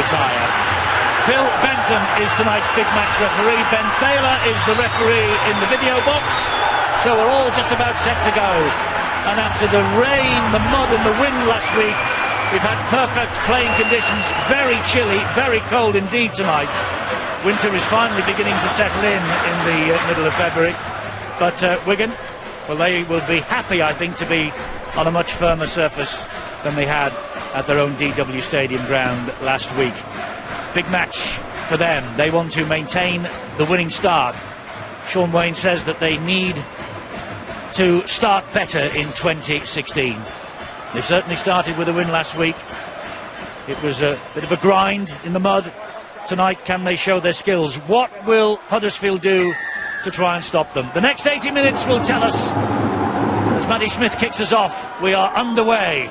retire. Phil Bentham is tonight's big match referee. Ben Thaler is the referee in the video box. So we're all just about set to go. And after the rain, the mud and the wind last week, we've had perfect playing conditions. Very chilly, very cold indeed tonight. Winter is finally beginning to settle in the middle of February. But Wigan, well, they will be happy, I think, to be on a much firmer surface than they had at their own DW Stadium ground last week. Big match for them. They want to maintain the winning start. Sean Wayne says that they need to start better in 2016. They certainly started with a win last week. It was a bit of a grind in the mud. Tonight, can they show their skills? What will Huddersfield do to try and stop them? The next 80 minutes will tell us. As Matty Smith kicks us off, we are underway.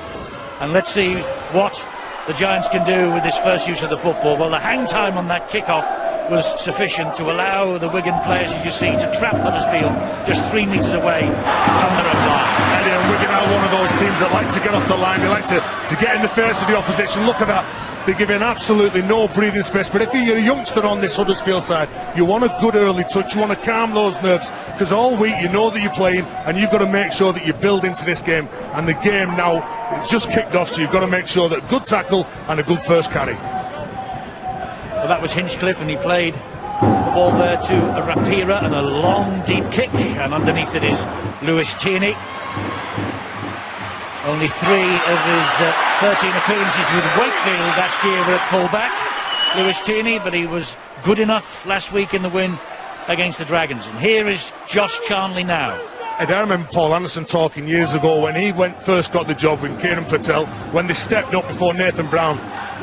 And let's see what the Giants can do with this first use of the football. Well, the hang time on that kick-off was sufficient to allow the Wigan players, as you see, to trap Huddersfield just 3 metres away from their own line. And Wigan are one of those teams that like to get off the line. They like to get in the face of the opposition. Look at that. They're giving absolutely no breathing space. But if you're a youngster on this Huddersfield side, you want a good early touch. You want to calm those nerves, because all week you know that you're playing and you've got to make sure that you build into this game. And the game now, it's just kicked off, so you've got to make sure that good tackle and a good first carry. Well, that was Hinchcliffe, and he played the ball there to a Rapira and a long deep kick, and underneath it is Lewis Tierney. Only 3 of his 13 appearances with Wakefield last year were at full-back. Lewis Tierney, but he was good enough last week in the win against the Dragons. And here is Josh Charnley now. And I remember Paul Anderson talking years ago when he first got the job with Kieran Patel, when they stepped up before Nathan Brown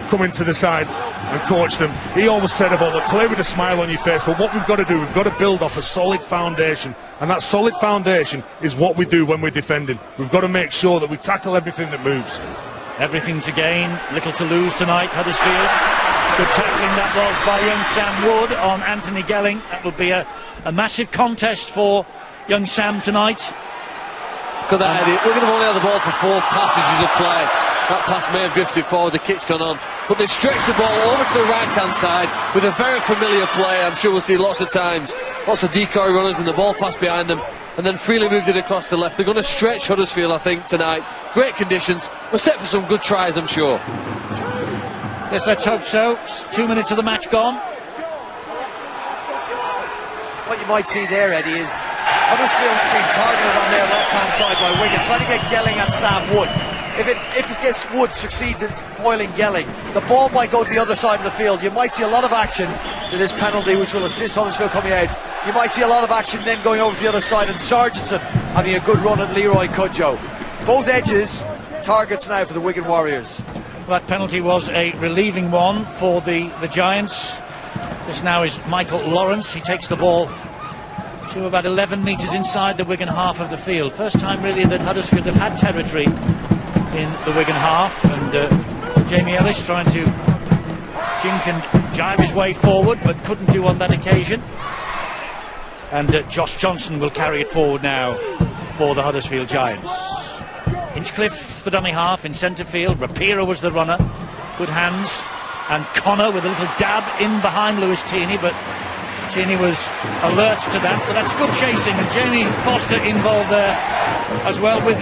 coming to the side and coached them. He always said about it, play with a smile on your face, but what we've got to do, we've got to build off a solid foundation, and that solid foundation is what we do when we're defending. We've got to make sure that we tackle everything that moves. Everything to gain, little to lose tonight, Huddersfield. Good tackling that was by young Sam Wood on Anthony Gelling. That would be a massive contest for young Sam tonight. Look at that, Eddie. We're going to only have the ball for 4 passages of play. That pass may have drifted forward, the kick's gone on, but they've stretched the ball over to the right-hand side with a very familiar play. I'm sure we'll see lots of times, lots of decoy runners and the ball passed behind them, and then freely moved it across the left. They're going to stretch Huddersfield, I think, tonight. Great conditions. We're set for some good tries, I'm sure. Yes, let's hope so. 2 minutes of the match gone. What you might see there, Eddie, is Huddersfield being targeted on their left-hand side by Wigan, trying to get Gelling and Sam Wood. If this Wood succeeds in foiling Gelling, the ball might go to the other side of the field. You might see a lot of action to this penalty, which will assist Huddersfield coming out. You might see a lot of action then going over to the other side, and Sargentson having a good run at Leroy Cudjoe. Both edges targets now for the Wigan Warriors. That penalty was a relieving one for the Giants. This now is Michael Lawrence. He takes the ball to about 11 metres inside the Wigan half of the field. First time really that Huddersfield have had territory in the Wigan half, and Jamie Ellis trying to jink and jive his way forward, but couldn't do on that occasion. And Josh Johnson will carry it forward now for the Huddersfield Giants. Hinchcliffe, the dummy half in centre field. Rapira was the runner. Good hands. And Connor with a little dab in behind Lewis Tierney, but Tierney was alert to that. But that's good chasing, and Jamie Foster involved there as well with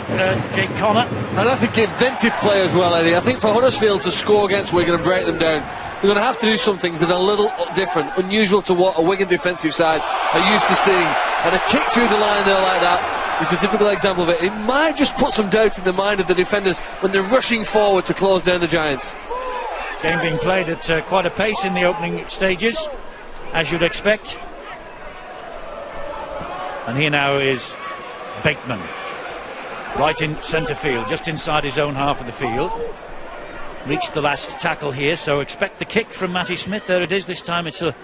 Jake Connor. And I think inventive play as well, Eddie. I think for Huddersfield to score against Wigan and break them down, they're going to have to do some things that are a little different, unusual to what a Wigan defensive side are used to seeing. And a kick through the line there like that is a typical example of it. It might just put some doubt in the mind of the defenders when they're rushing forward to close down the Giants. Game being played at quite a pace in the opening stages, as you'd expect. And here now is Bateman, right in centre field, just inside his own half of the field. Reached the last tackle here, so expect the kick from Matty Smith. There it is. This time it's a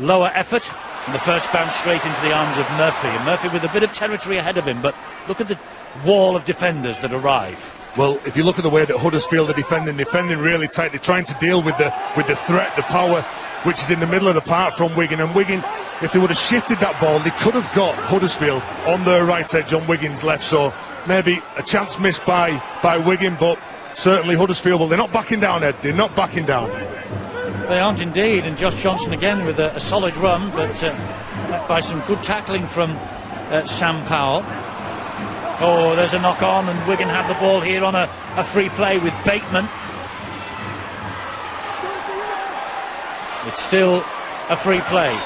lower effort, and the first bounce straight into the arms of Murphy. And Murphy with a bit of territory ahead of him, but look at the wall of defenders that arrive. Well, if you look at the way that Huddersfield are defending really tight. They're trying to deal with the threat, the power, which is in the middle of the park from Wigan. And Wigan, if they would have shifted that ball, they could have got Huddersfield on their right edge, on Wigan's left. So maybe a chance missed by Wigan, but certainly Huddersfield, well, they're not backing down, Ed. They're not backing down. They aren't indeed, and Josh Johnson again with a solid run, but by some good tackling from Sam Powell. Oh, there's a knock on, and Wigan have the ball here on a free play with Bateman. It's still a free play,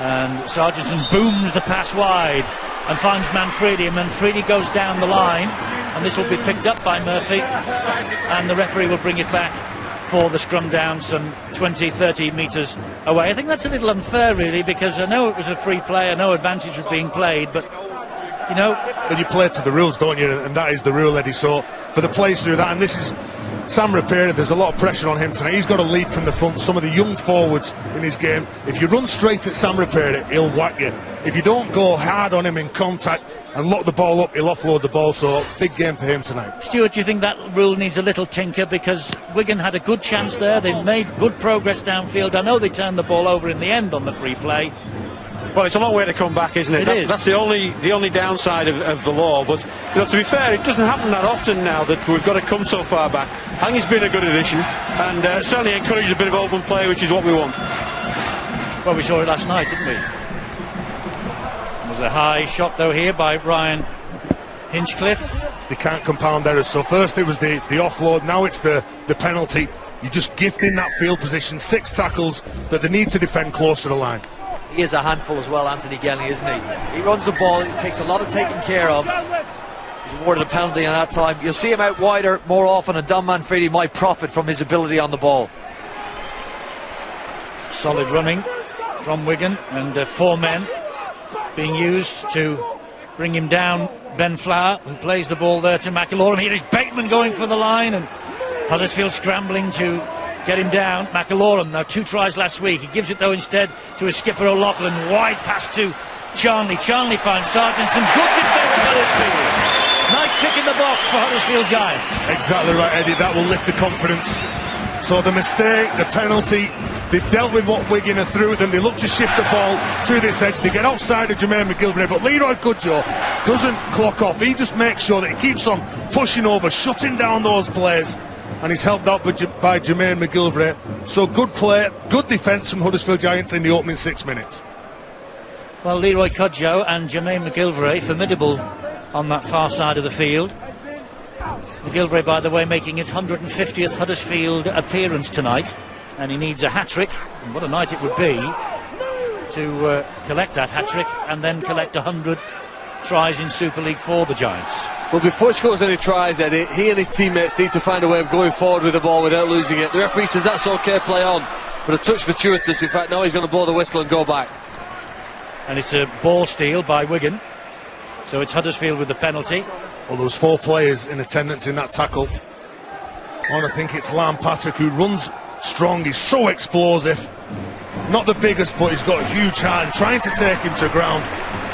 and Sargentson booms the pass wide and finds Manfredi, and Manfredi goes down the line, and this will be picked up by Murphy, and the referee will bring it back for the scrum down some 20-30 metres away. I think that's a little unfair really, because I know it was a free play, I know advantage was being played, but you know, but you play to the rules, don't you? And that is the rule, Eddie. So for the players through that, and this is Sam Rapira, there's a lot of pressure on him tonight. He's got to lead from the front. Some of the young forwards in his game, if you run straight at Sam Rapira, he'll whack you. If you don't go hard on him in contact and lock the ball up, he'll offload the ball. So big game for him tonight. Stuart, do you think that rule needs a little tinker? Because Wigan had a good chance there, they made good progress downfield. I know they turned the ball over in the end on the free play. Well, it's a long way to come back, isn't it? That's the only downside of the law. But you know, to be fair, it doesn't happen that often now that we've got to come so far back. I think it's been a good addition, and certainly encourages a bit of open play, which is what we want. Well, we saw it last night, didn't we? There's a high shot though here by Ryan Hinchcliffe. They can't compound errors. So first it was the offload, now it's the penalty. You're just gifting that field position, 6 tackles that they need to defend close to the line. He is a handful as well, Anthony Gelling, isn't he? He runs the ball, he takes a lot of taking care of. He's awarded a penalty on that time. You'll see him out wider more often, and Don Manfredi might profit from his ability on the ball. Solid running from Wigan, and 4 men being used to bring him down. Ben Flower, who plays the ball there to McIlaurin. Here is Bateman going for the line, and Huddersfield scrambling to get him down. McIlaurin, now 2 tries last week. He gives it though instead to his skipper O'Loughlin. Wide pass to Charnley. Charnley finds Sargentson. Good defence, Huddersfield. Nice tick in the box for Huddersfield Giants. Exactly right, Eddie. That will lift the confidence. So the mistake, the penalty, they've dealt with what Wigan are through them. They look to shift the ball to this edge. They get offside of Jermaine McGilvray, but Leroy Cudjoe doesn't clock off. He just makes sure that he keeps on pushing over, shutting down those players, and he's helped out by Jermaine McGilvray. So good play, good defence from Huddersfield Giants in the opening 6 minutes. Well, Leroy Cudjoe and Jermaine McGilvray, formidable on that far side of the field. McGilvray, by the way, making his 150th Huddersfield appearance tonight, and he needs a hat-trick, and what a night it would be to collect that hat-trick and then collect 100 tries in Super League for the Giants. Well, before he scores any tries, Eddie, he and his teammates need to find a way of going forward with the ball without losing it. The referee says that's okay, play on, but a touch fortuitous. In fact, now he's going to blow the whistle and go back. And it's a ball steal by Wigan, so it's Huddersfield with the penalty. Well, there was 4 players in attendance in that tackle. And I think it's Lam Patrick, who runs strong. He's so explosive. Not the biggest, but he's got a huge heart, and trying to take him to ground.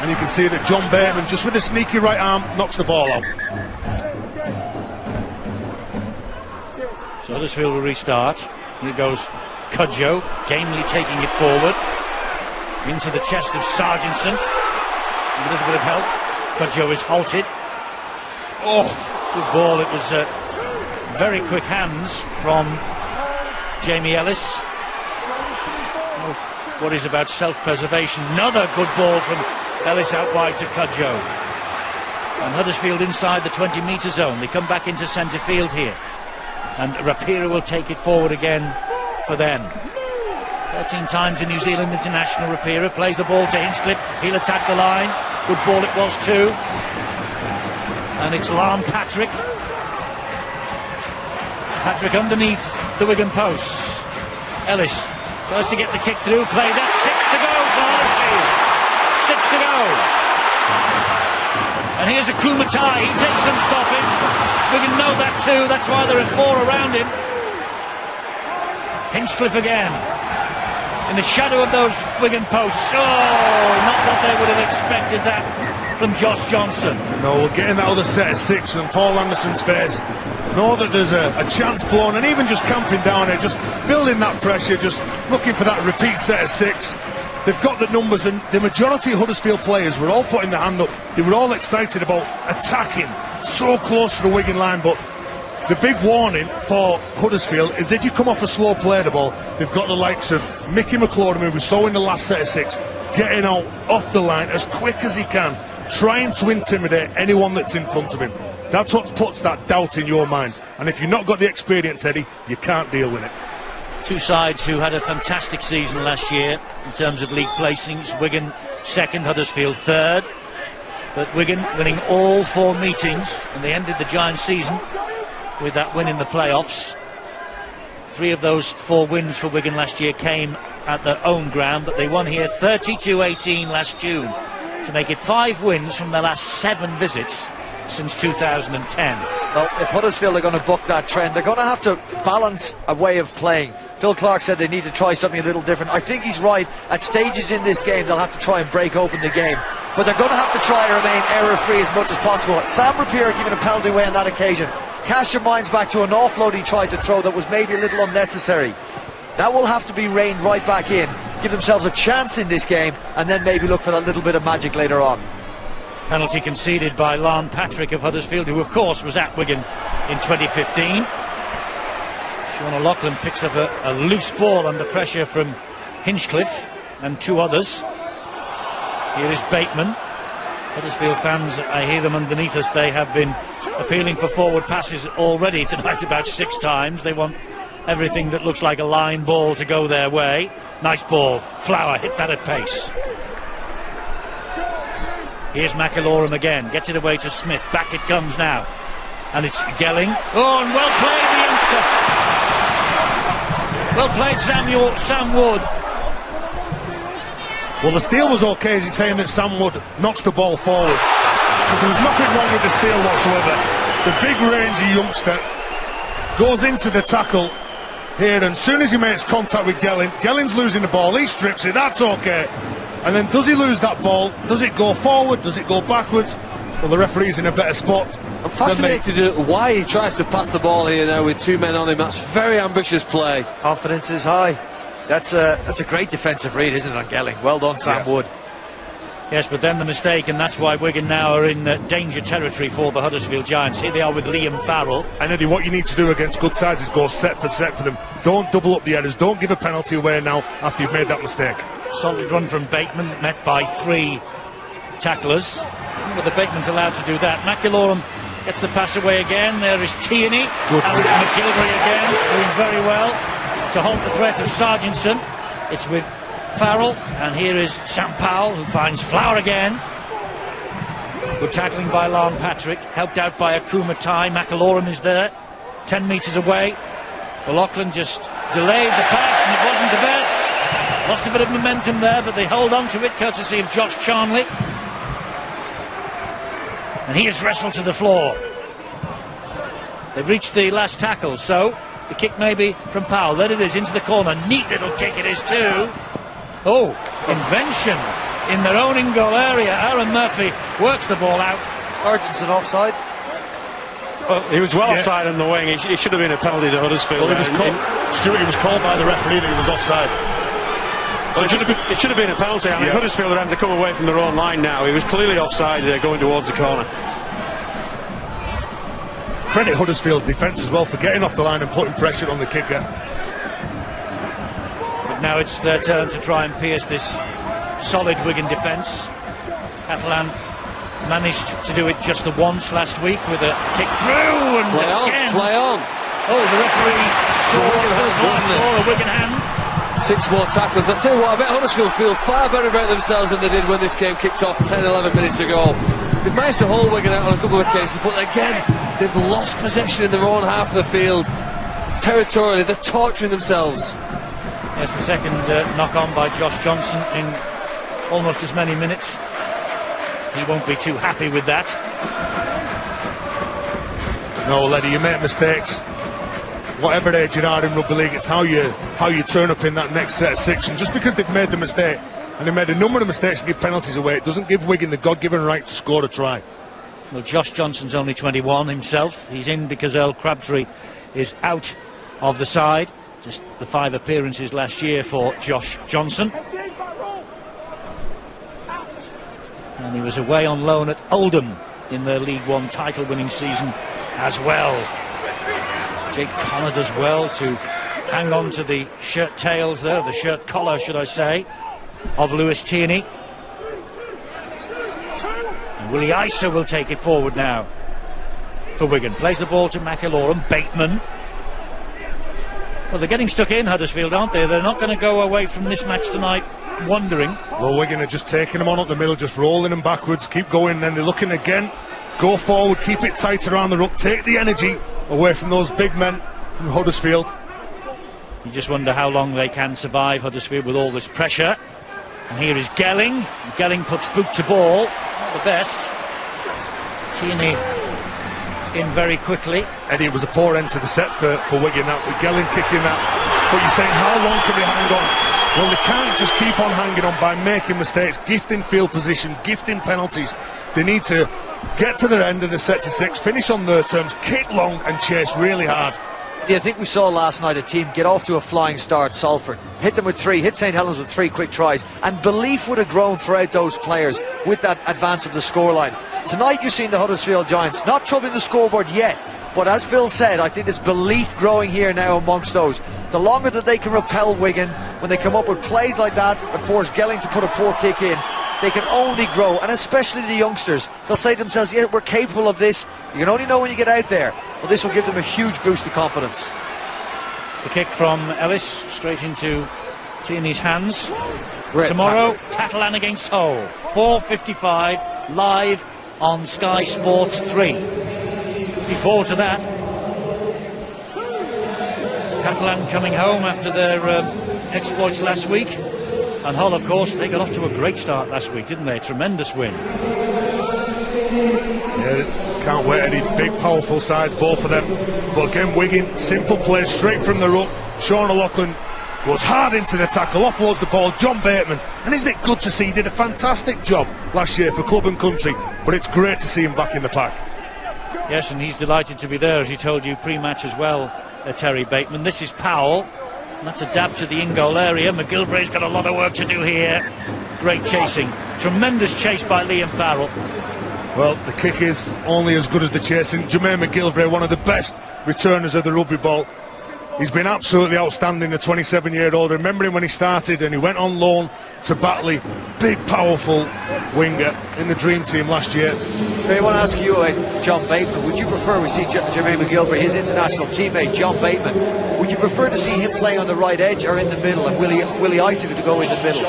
And you can see that John Bateman, just with a sneaky right arm, knocks the ball out. So Huddersfield will restart. Here goes Cudjoe, gamely taking it forward into the chest of Sargentson. A little bit of help. Cudjoe is halted. Oh, good ball. It was very quick hands from Jamie Ellis. What is about self-preservation. Another good ball from Ellis out wide to Cudjoe. And Huddersfield inside the 20-metre zone. They come back into centre field here. And Rapira will take it forward again for them. 13 times in New Zealand international. Rapira plays the ball to Hinchcliffe. He'll attack the line. Good ball it was too. And it's Lam Patrick. Patrick underneath the Wigan posts. Ellis tries to get the kick through. Play. That's 6 to go for Huddersfield. 6 to go. And here's a Kumatai. He takes some stopping. Wigan know that too. That's why there are 4 around him. Hinchcliffe again. In the shadow of those Wigan posts. Oh, not that they would have expected that from Josh Johnson. No, we're getting that other set of 6 and Paul Anderson's face. Know that there's a chance blown, and even just camping down there, just building that pressure, just looking for that repeat set of 6. They've got the numbers, and the majority of Huddersfield players were all putting their hand up. They were all excited about attacking so close to the Wigan line, but The big warning for Huddersfield is if you come off a slow play the ball, they've got the likes of Mickey McLaurin, who we saw in the last set of 6, getting out off the line as quick as he can, trying to intimidate anyone that's in front of him. That's what puts that doubt in your mind. And if you've not got the experience, Eddie, you can't deal with it. Two sides who had a fantastic season last year in terms of league placings. Wigan second, Huddersfield third. But Wigan winning all 4 meetings, and they ended the Giants season with that win in the playoffs. 3 of those 4 wins for Wigan last year came at their own ground, but they won here 32-18 last June to make it 5 wins from their last 7 visits since 2010. Well, if Huddersfield are going to buck that trend, they're going to have to balance a way of playing. Phil Clark said they need to try something a little different. I think he's right. At stages in this game, they'll have to try and break open the game. But they're going to have to try to remain error-free as much as possible. Sam Rapier giving a penalty away on that occasion. Cast your minds back to an offload he tried to throw that was maybe a little unnecessary. That will have to be reined right back in. Give themselves a chance in this game, and then maybe look for that little bit of magic later on. Penalty conceded by Lon Patrick of Huddersfield, who of course was at Wigan in 2015. Sean O'Loughlin picks up a loose ball under pressure from Hinchcliffe and 2 others. Here is Bateman. Huddersfield fans, I hear them underneath us, they have been appealing for forward passes already tonight about 6 times. They want everything that looks like a line ball to go their way. Nice ball. Flower hit that at pace. Here's McIlaurin again. Gets it away to Smith. Back it comes now. And it's Gelling. Oh, and well played, the youngster. Well played, Sam Wood. Well, the steal was okay, as he's saying that Sam Wood knocks the ball forward. Because there was nothing wrong with the steal whatsoever. The big rangy youngster goes into the tackle here, and as soon as he makes contact with Gelling, Gelling's losing the ball, he strips it, that's okay. And then does he lose that ball? Does it go forward? Does it go backwards? Well, the referee's in a better spot. I'm fascinated why he tries to pass the ball here now with 2 men on him. That's very ambitious play. Confidence is high. That's a great defensive read, isn't it, on Gelling? Well done, Sam Wood. Yes, but then the mistake, and that's why Wigan now are in danger territory for the Huddersfield Giants. Here they are with Liam Farrell. And Eddie, what you need to do against good sides is go set for them. Don't double up the headers. Don't give a penalty away now after you've made that mistake. Solid run from Bateman, met by 3 tacklers. But the Bateman's allowed to do that. McIlaurin gets the pass away again. There is Tierney. Good. And McGilvery again, doing very well to halt the threat of Sargentson. It's with Farrell, and here is Sam Powell, who finds Flower again. Good tackling by Lon Patrick, helped out by Akuma Tai. McIlaurin is there, 10 metres away. O'Loughlin just delayed the pass, and it wasn't the best. Lost a bit of momentum there, but they hold on to it, courtesy of Josh Charnley. And he is wrestled to the floor. They've reached the last tackle, so the kick maybe from Powell. There it is, into the corner. Neat little kick it is too. Oh, invention in their own in-goal area. Aaron Murphy works the ball out. Sargentson offside. Well, he was well offside on the wing. He should have been a penalty to Huddersfield. Well, Stuart, he was called by the referee that he was offside. So it should have been a penalty. I mean, Huddersfield are having to come away from their own line now. He was clearly offside going towards the corner. Credit Huddersfield's defence as well for getting off the line and putting pressure on the kicker. But now it's their turn to try and pierce this solid Wigan defence. Catalan managed to do it just the once last week with a kick through, and Play on. Oh, the referee saw a Wigan hand. 6 more tackles. I tell you what, I bet Huddersfield feel far better about themselves than they did when this game kicked off 10-11 minutes ago. They've managed to hold Wigan out on a couple of occasions, but again, they've lost possession in their own half of the field. Territorially, they're torturing themselves. Yes, the second knock-on by Josh Johnson in almost as many minutes. He won't be too happy with that. No, Leddy, you make mistakes. Whatever age you are in rugby league, it's how you turn up in that next set of 6. And just because they've made the mistake, and they made a number of mistakes to give penalties away, it doesn't give Wigan the God-given right to score a try. Well, Josh Johnson's only 21 himself. He's in because Earl Crabtree is out of the side. Just the 5 appearances last year for Josh Johnson. And he was away on loan at Oldham in their League One title-winning season as well. Jake Connor does well to hang on to the shirt tails there, the shirt collar should I say, of Lewis Tierney. And Willie Isa will take it forward now for Wigan. Plays the ball to McIlaurin. Bateman. Well, they're getting stuck in, Huddersfield, aren't they? They're not going to go away from this match tonight wondering. Well, Wigan are just taking them on up the middle, just rolling them backwards, keep going, then they're looking again, go forward, keep it tight around the ruck, take the energy away from those big men from Huddersfield. You just wonder how long they can survive, Huddersfield, with all this pressure. And here is Gelling. Gelling puts boot to ball, not the best. Tierney in very quickly. Eddie, it was a poor end to the set for Wigan, that with Gelling kicking that. But you're saying, how long can they hang on? Well, they can't just keep on hanging on by making mistakes, gifting field position, gifting penalties. They need to get to their end of the set to 6, finish on their terms, kick long and chase really hard. Yeah, I think we saw last night a team get off to a flying start. Salford hit them with 3, hit St Helens with 3 quick tries, and belief would have grown throughout those players with that advance of the scoreline. Tonight you've seen the Huddersfield Giants not troubling the scoreboard yet, but as Phil said, I think there's belief growing here now amongst those. The longer that they can repel Wigan, when they come up with plays like that and force Gelling to put a poor kick in, they can only grow, and especially the youngsters. They'll say to themselves, yeah, we're capable of this. You can only know when you get out there. Well, this will give them a huge boost of confidence. The kick from Ellis straight into Tierney's hands. Great Tomorrow, tackle. Catalan against Hull, 4:55 live on Sky Sports 3. Looking forward to that. Catalan coming home after their exploits last week. And Hull, of course, they got off to a great start last week, didn't they? Tremendous win. Yeah, can't wait, Eddie. Big, powerful sides, both of them. But again, Wigan, simple play, straight from the ruck. Sean O'Loughlin goes hard into the tackle, offloads the ball. John Bateman, and isn't it good to see? He did a fantastic job last year for club and country, but it's great to see him back in the pack. Yes, and he's delighted to be there, as he told you pre-match as well, Terry Bateman. This is Powell. And that's a dab to the in-goal area. McGilvray's got a lot of work to do here. Great chasing. Tremendous chase by Liam Farrell. Well, the kick is only as good as the chasing. Jermaine McGilvray, one of the best returners of the rugby ball. He's been absolutely outstanding, the 27-year-old. Remember him when he started and he went on loan to Batley. Big, powerful winger in the dream team last year. I want to ask you, John Bateman, would you prefer, we see Jermaine McGilvray, his international teammate, John Bateman, would you prefer to see him playing on the right edge or in the middle, and Willie Isa to go in the middle?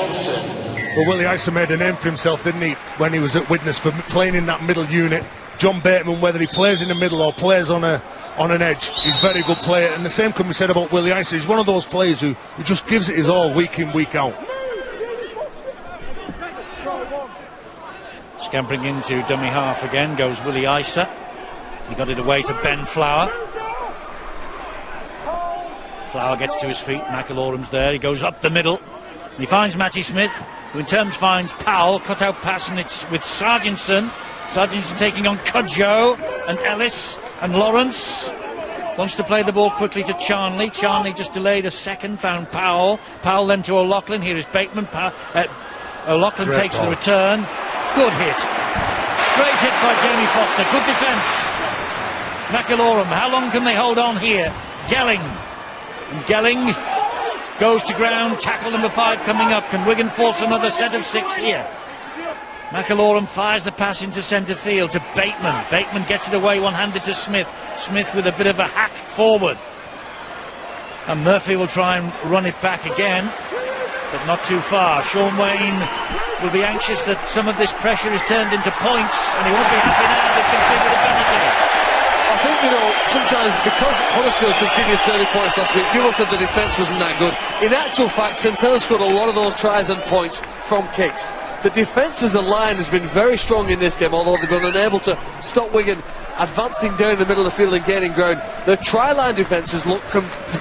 Well, Willie Isa made a name for himself, didn't he, when he was at Widnes for playing in that middle unit. John Bateman, whether he plays in the middle or plays on an edge, he's a very good player, and the same can be said about Willie Isa. He's one of those players who just gives it his all week in, week out. Scampering into dummy half again goes Willie Isa. He got it away to Ben Flower. Flower gets to his feet. McIlaurin's there. He goes up the middle. He finds Matty Smith, who in turn finds Powell. Cut out pass, and it's with Sargentson. Sargentson taking on Cudjoe and Ellis and Lawrence. Wants to play the ball quickly to Charnley. Charnley just delayed a second. Found Powell. Powell then to O'Loughlin. Here is Bateman. O'Loughlin takes the return. Good hit. Great hit by Jamie Foster. Good defence. McIlaurin, how long can they hold on here? Gelling. And Gelling goes to ground. Tackle number 5 coming up. Can Wigan force another set of 6 here? McIlaurin fires the pass into centre field to Bateman. Bateman gets it away one-handed to Smith. Smith with a bit of a hack forward. And Murphy will try and run it back again, but not too far. Sean Wayne will be anxious that some of this pressure is turned into points, and he won't be happy now they've conceded a penalty. I think, sometimes because Huddersfield conceded 30 points last week, people said the defence wasn't that good. In actual fact, St Helens scored a lot of those tries and points from kicks. The defence as a line has been very strong in this game, although they've been unable to stop Wigan advancing down the middle of the field and gaining ground. The try-line defences look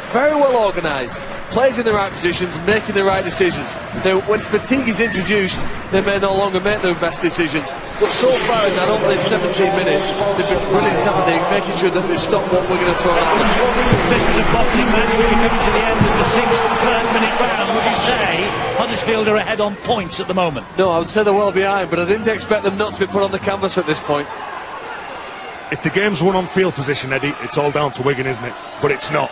very well organised, plays in the right positions, making the right decisions. Now, when fatigue is introduced, they may no longer make their best decisions. But so far in that opening 17 minutes, they've been brilliant, haven't they, making sure that they've stopped what Wigan have thrown at them. This was a boxing match. We're coming to the end of the 6th third-minute round. Would you say Huddersfield are ahead on points at the moment? No, I would say they're well behind, but I didn't expect them not to be put on the canvas at this point. if the game's won on field position, Eddie, it's all down to Wigan, isn't it? But it's not.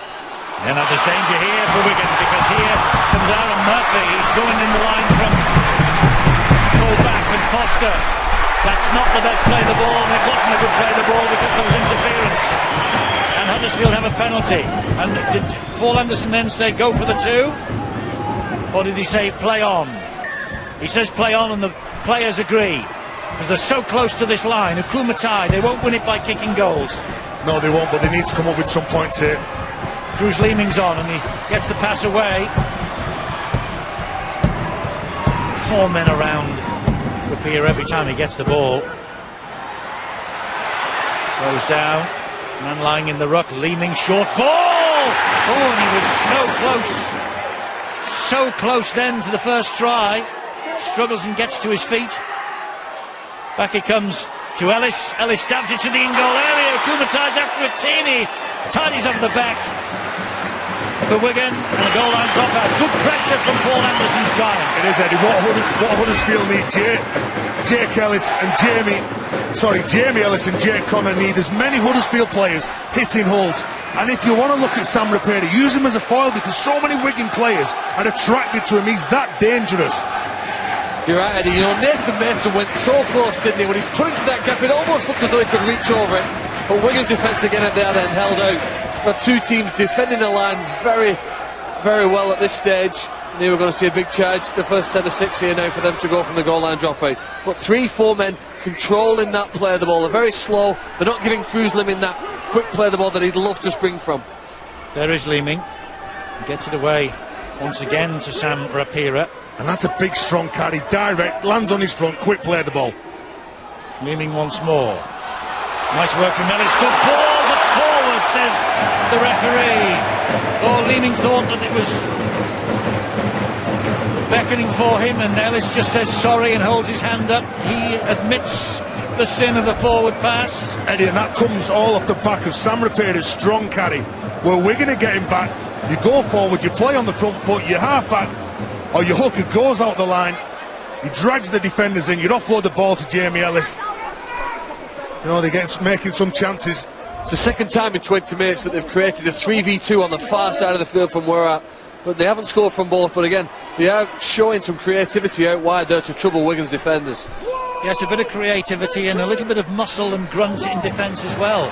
And there's danger here for Wigan, because here comes Aaron Murphy. He's going in the line from full-back and Foster. That's not the best play of the ball, and it wasn't a good play of the ball because there was interference. And Huddersfield have a penalty. And did Paul Anderson then say go for the two? Or did he say play on? He says play on, and the players agree, because they're so close to this line. Akumatai, they won't win it by kicking goals. No, they won't, but they need to come up with some points here. Cruz Leeming's on, and he gets the pass away. 4 men around Rapia every time he gets the ball. Goes down, man lying in the ruck. Leeming, short ball. Oh, and he was so close then to the first try. Struggles and gets to his feet. Back he comes to Ellis. Ellis stabs it to the in-goal area. Akumatai's after it. Teeny tidies up the back for Wigan, and a goal line dropout. Good pressure from Paul Anderson's Giants. It is, Eddie. What Huddersfield need, Jake Ellis and Jamie Ellis and Jake Connor need as many Huddersfield players hitting holes. And if you want to look at Sam Rapira, use him as a foil, because so many Wigan players are attracted to him. He's that dangerous. You're right, Eddie. You know, Nathan Mason went so close, didn't he? When he's put into that gap, it almost looked as though he could reach over it. But Wigan's defence again at the other end held out. But two teams defending the line very, very well at this stage. And here we're going to see a big charge. The first set of 6 here now for them to go from the goal line dropout. But 3-4 men controlling that play of the ball. They're very slow. They're not giving Cruz Leeming that quick play of the ball that he'd love to spring from. There is Leeming. He gets it away once again to Sam Rapira. And that's a big, strong carry. Direct, lands on his front, quick play of the ball. Leeming once more. Nice work from Ellis. Good ball, but forward, says the referee. Oh, Leeming thought that it was beckoning for him, and Ellis just says sorry and holds his hand up. He admits the sin of the forward pass. Eddie, and that comes all off the back of Sam Rapira's strong carry, where Wigan are getting back. You go forward, you play on the front foot, you half back, or your hooker goes out the line. He drags the defenders in. You'd offload the ball to Jamie Ellis. You know, they're making some chances. It's the second time in 20 minutes that they've created a 3v2 on the far side of the field from where we're at. But they haven't scored from both. But again, they are showing some creativity out wide there to trouble Wigan's defenders. Yes, a bit of creativity and a little bit of muscle and grunt in defence as well.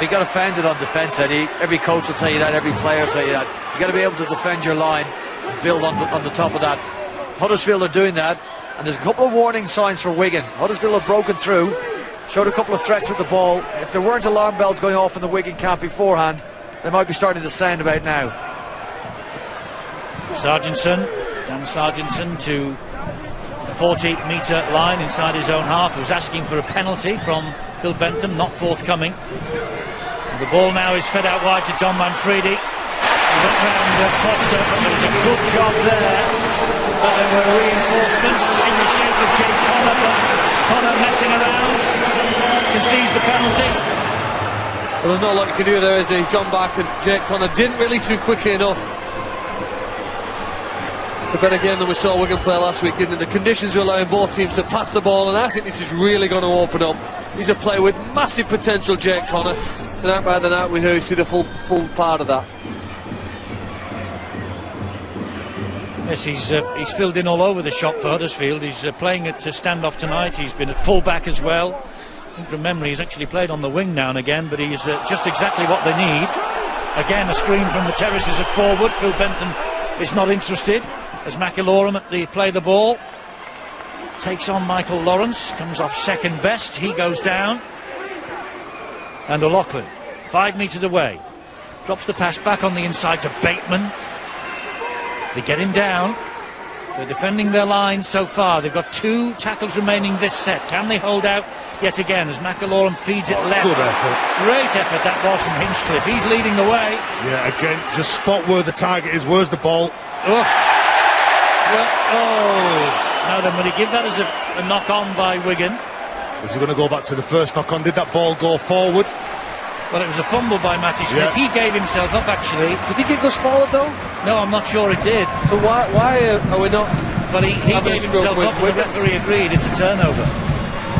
You got to defend it on defence, Eddie. Every coach will tell you that, every player will tell you that. You got to be able to defend your line, build on the top of that. Huddersfield are doing that, and there's a couple of warning signs for Wigan. Huddersfield have broken through, showed a couple of threats with the ball. If there weren't alarm bells going off in the Wigan camp beforehand, they might be starting to sound about now. Sargentson, Dan Sargentson to 40-metre line inside his own half. He was asking for a penalty from Phil Bentham, not forthcoming. And the ball now is fed out wide to Don Manfredi. He went round Foster, but there was a good job there. But there were reinforcements in the shape of Jake Connor, but Connor messing around, concedes the penalty. Well, there's not a lot you can do there, is there? He's gone back, and Jake Connor didn't release him quickly enough. It's a better game than we saw Wigan play last week, isn't it? The conditions are allowing both teams to pass the ball, and I think this is really going to open up. He's a player with massive potential, Jake Connor. Tonight by the night, we see the full part of that. Yes, he's filled in all over the shop for Huddersfield. He's playing at stand-off tonight. He's been at full-back as well. I think from memory he's actually played on the wing now and again, but he's just exactly what they need. Again, a screen from the terraces at forward. Phil Bentham is not interested as McIllorum at the play the ball. Takes on Michael Lawrence, comes off second best. He goes down. And O'Loughlin, 5 metres away, drops the pass back on the inside to Bateman. They get him down. They're defending their line so far. They've got 2 tackles remaining this set. Can they hold out yet again as McIllorum feeds it left? Good effort. Great effort that was from Hinchcliffe. He's leading the way. Yeah, again, just spot where the target is. Where's the ball? Oh. Well, now then, will he give that as a knock-on by Wigan? Is he going to go back to the first knock-on? Did that ball go forward? Well, it was a fumble by Matty Smith. Yeah. He gave himself up, actually. Did he kick us forward though? No, I'm not sure it did. So why are we not? But he gave himself up, and the referee agreed it's a turnover.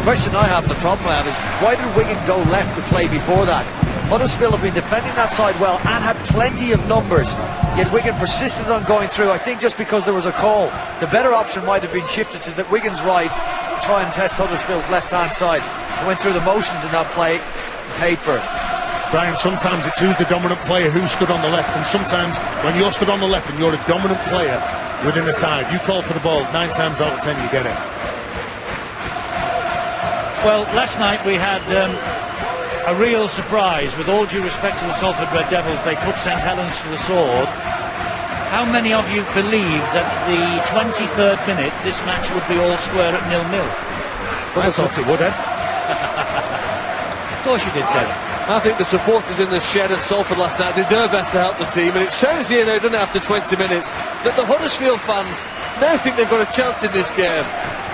question I have, and the problem I have, is why did Wigan go left to play before that? Huddersfield have been defending that side well and had plenty of numbers, yet Wigan persisted on going through. I think just because there was a call, the better option might have been shifted to the Wigan's right to try and test Huddersfield's left-hand side. They went through the motions in that play and paid for it. Brian, sometimes it's who's the dominant player who stood on the left, and sometimes when you're stood on the left and you're a dominant player within the side, you call for the ball, 9 times out of 10 you get it. Well, last night we had a real surprise. With all due respect to the Salford Red Devils, they put St Helens to the sword. How many of you believe that the 23rd minute this match would be all square at 0-0? I thought it would, Ed. Of course you did, Terry. I think the supporters in the shed at Salford last night did their best to help the team, and it sounds here now, doesn't it, after 20 minutes, that the Huddersfield fans now think they've got a chance in this game.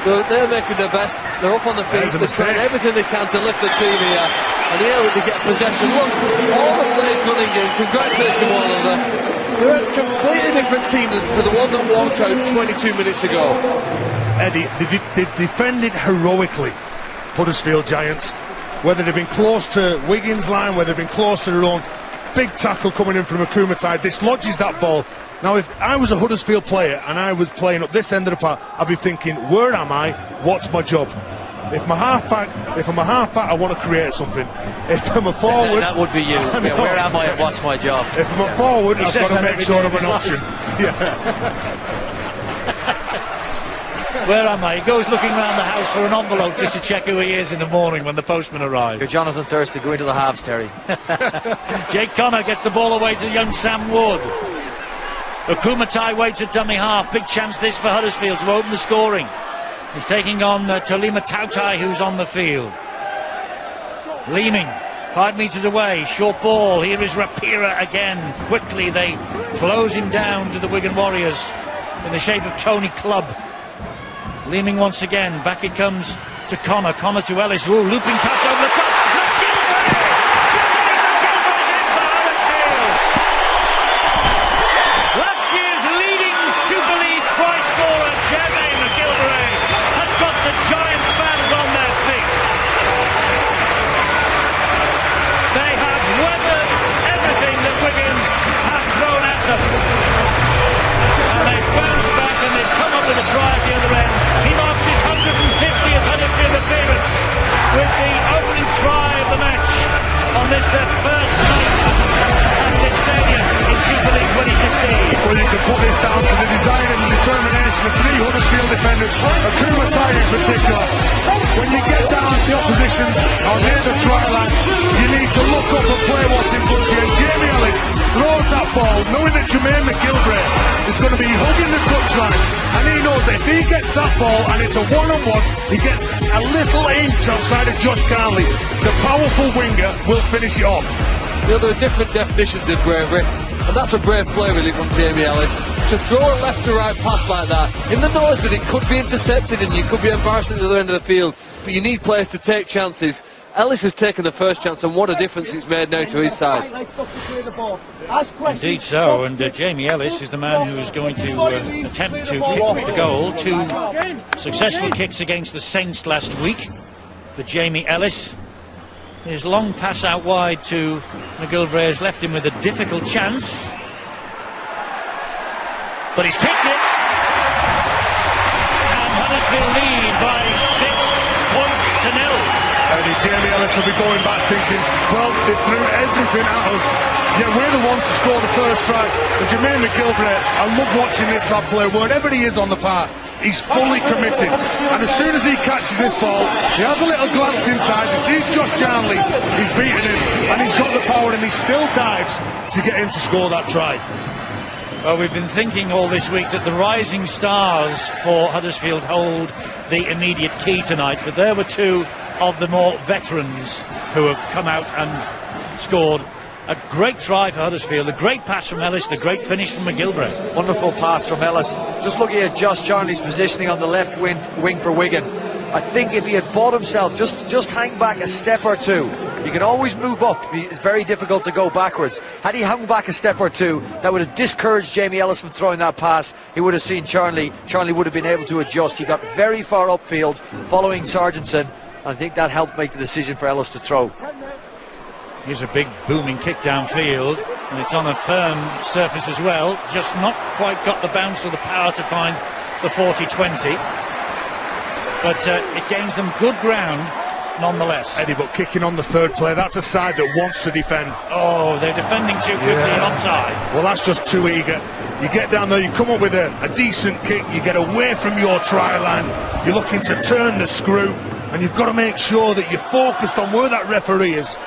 They're making their best, they're up on the feet, they're trying everything they can to lift the team here, and here they get possession. Look, all the players running in, congratulating one another. They're a completely different team to the one that walked out 22 minutes ago. Eddie, they've defended heroically, Huddersfield Giants. Whether they've been close to Wigan's line, whether they've been close to their own. Big tackle coming in from Akumatai, dislodges that ball. Now, if I was a Huddersfield player and I was playing up this end of the park, I'd be thinking, where am I? What's my job? If I'm a half-back, I want to create something. If I'm a forward... that would be you. Yeah, where am I and what's my job? If I'm a forward, I've got to make sure I'm an option. Yeah. Where am I? He goes looking around the house for an envelope just to check who he is in the morning when the postman arrives. You're Jonathan Thurston, go into the halves, Terry. Jake Connor gets the ball away to young Sam Wood. Akumatai waits at dummy half. Big chance this for Huddersfield to open the scoring. He's taking on Tolima Tautai, who's on the field. Leeming, 5 metres away, short ball. Here is Rapira again. Quickly they close him down to the Wigan Warriors in the shape of Tony Clubb. Leeming once again, back it comes to Connor to Ellis. Ooh, looping pass over the top. Last year's leading Super League try-scorer, Jermaine McGilvray, has got the Giants fans on their feet. They have weathered everything that Wigan has thrown at them. And they've bounced back and they've come up with a try at the other end. He marks his 150th Huddersfield appearance with the opening try of the match on this, their first night at this stadium in Super League 2016. Well, you can put this down to the design and the determination of 3 Huddersfield defenders, Akumatai in particular. When you get down to the opposition or near the try line, you need to look up and play what's in front of you. And Jamie Ellis throws that ball, knowing that Jermaine McGilvray is going to be hugging the touchline, and he knows that if he gets that ball and it's a one-on-one, he gets a little inch outside of Josh Carnley. The powerful winger will finish it off. You know, there are different definitions of bravery, and that's a brave play really from Jamie Ellis. To throw a left to right pass like that, in the knowledge that it could be intercepted and you could be embarrassed at the other end of the field, but you need players to take chances. Ellis has taken the first chance, and what a difference it's made now to his side. Indeed so, and Jamie Ellis is the man who is going to attempt to kick the goal. 2 successful kicks against the Saints last week for Jamie Ellis. His long pass out wide to McGilvray has left him with a difficult chance, but he's kicked it, and Huddersfield lead by 6 points to 0. Jamie Ellis will be going back thinking, well, they threw everything at us. Yeah, we're the ones to score the first try. But Jermaine McGilvray, I love watching this lad play. Wherever he is on the park, he's fully committed. And as soon as he catches this ball, he has a little glance inside. He sees Josh Carnley, he's beaten him, and he's got the power, and he still dives to get him to score that try. Well, we've been thinking all this week that the rising stars for Huddersfield hold the immediate key tonight, but there were 2 of the more veterans who have come out and scored. A great try for Huddersfield, a great pass from Ellis, the great finish from McGilvray. Wonderful pass from Ellis. Just looking at Josh Charnley's positioning on the left wing for Wigan, I think if he had bought himself, just hang back a step or 2. You can always move up. It's very difficult to go backwards. Had he hung back a step or 2, that would have discouraged Jamie Ellis from throwing that pass. He would have seen Charnley. Charnley would have been able to adjust. He got very far upfield following Sargentson, I think that helped make the decision for Ellis to throw. Here's a big booming kick downfield, and it's on a firm surface as well, just not quite got the bounce or the power to find the 40-20, but it gains them good ground nonetheless. Eddie, but kicking on the third play, that's a side that wants to defend. Oh, they're defending too quickly and offside. Well, that's just too eager. You get down there, you come up with a decent kick, you get away from your try line, you're looking to turn the screw, and you've got to make sure that you're focused on where that referee is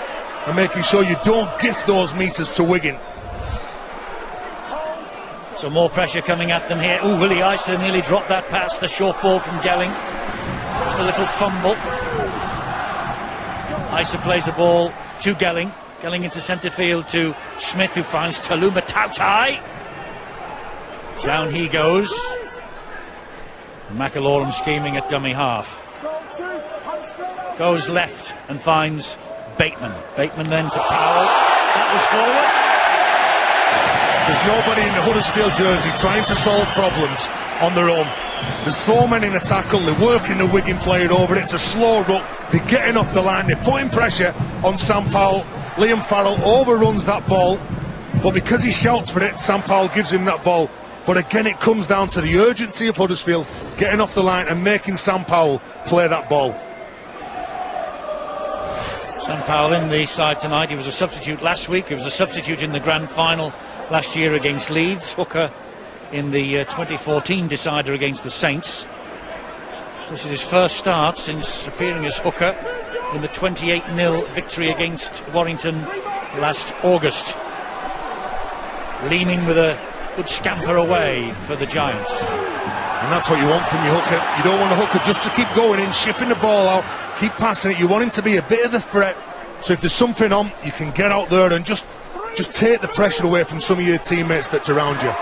and making sure you don't gift those metres to Wigan. So more pressure coming at them here. Ooh, Willie Isa nearly dropped that pass, the short ball from Gelling. Just a little fumble. Isa plays the ball to Gelling. Gelling into centre field to Smith, who finds Taluma Tautai. Down he goes. McAlorum scheming at dummy half. Goes left and finds Bateman. Bateman then to Powell. That was forward. There's nobody in the Huddersfield jersey trying to solve problems on their own. There's 4 men in a tackle, they're working the Wigan player over it, it's a slow ruck, they're getting off the line, they're putting pressure on Sam Powell. Liam Farrell overruns that ball, but because he shouts for it, Sam Powell gives him that ball. But again, it comes down to the urgency of Huddersfield getting off the line and making Sam Powell play that ball. Sam Powell in the side tonight. He was a substitute last week, he was a substitute in the grand final last year against Leeds, hooker in the 2014 decider against the Saints. This is his first start since appearing as hooker in the 28-0 victory against Warrington last August. Leaning with a good scamper away for the Giants. And that's what you want from your hooker. You don't want a hooker just to keep going in, shipping the ball out, keep passing it. You want him to be a bit of the threat. So if there's something on, you can get out there and just take the pressure away from some of your teammates that's around you.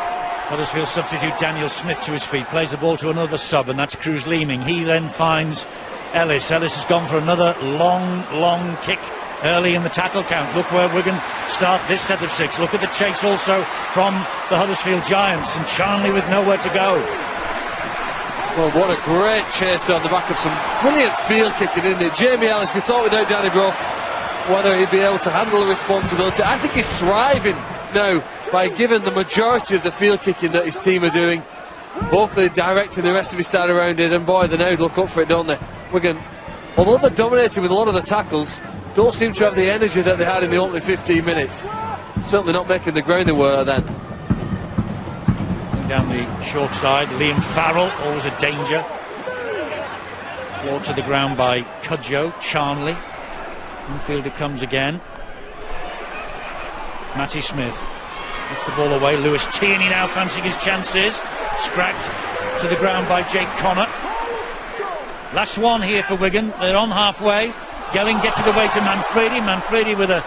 Huddersfield substitute Daniel Smith to his feet, plays the ball to another sub, and that's Cruz Leeming. He then finds Ellis. Ellis has gone for another long kick early in the tackle count. Look where Wigan start this set of 6. Look at the chase also from the Huddersfield Giants, and Charnley with nowhere to go. Well, what a great chase there on the back of some brilliant field kicking in there. Jamie Ellis, we thought without Danny Brough whether he'd be able to handle the responsibility. I think he's thriving now by giving the majority of the field kicking that his team are doing, vocally directing the rest of his side around it, and boy, they now look up for it, don't they? Wigan, although they're dominating with a lot of the tackles, don't seem to have the energy that they had in the opening 15 minutes. Certainly not making the ground they were then. Down the short side, Liam Farrell, always a danger. Brought to the ground by Cudjoe, Charnley. Infielder comes again. Matty Smith gets the ball away. Lewis Tierney now fancying his chances. Scragged to the ground by Jake Connor. Last one here for Wigan. They're on halfway. Gelling gets it away to Manfredi. Manfredi with a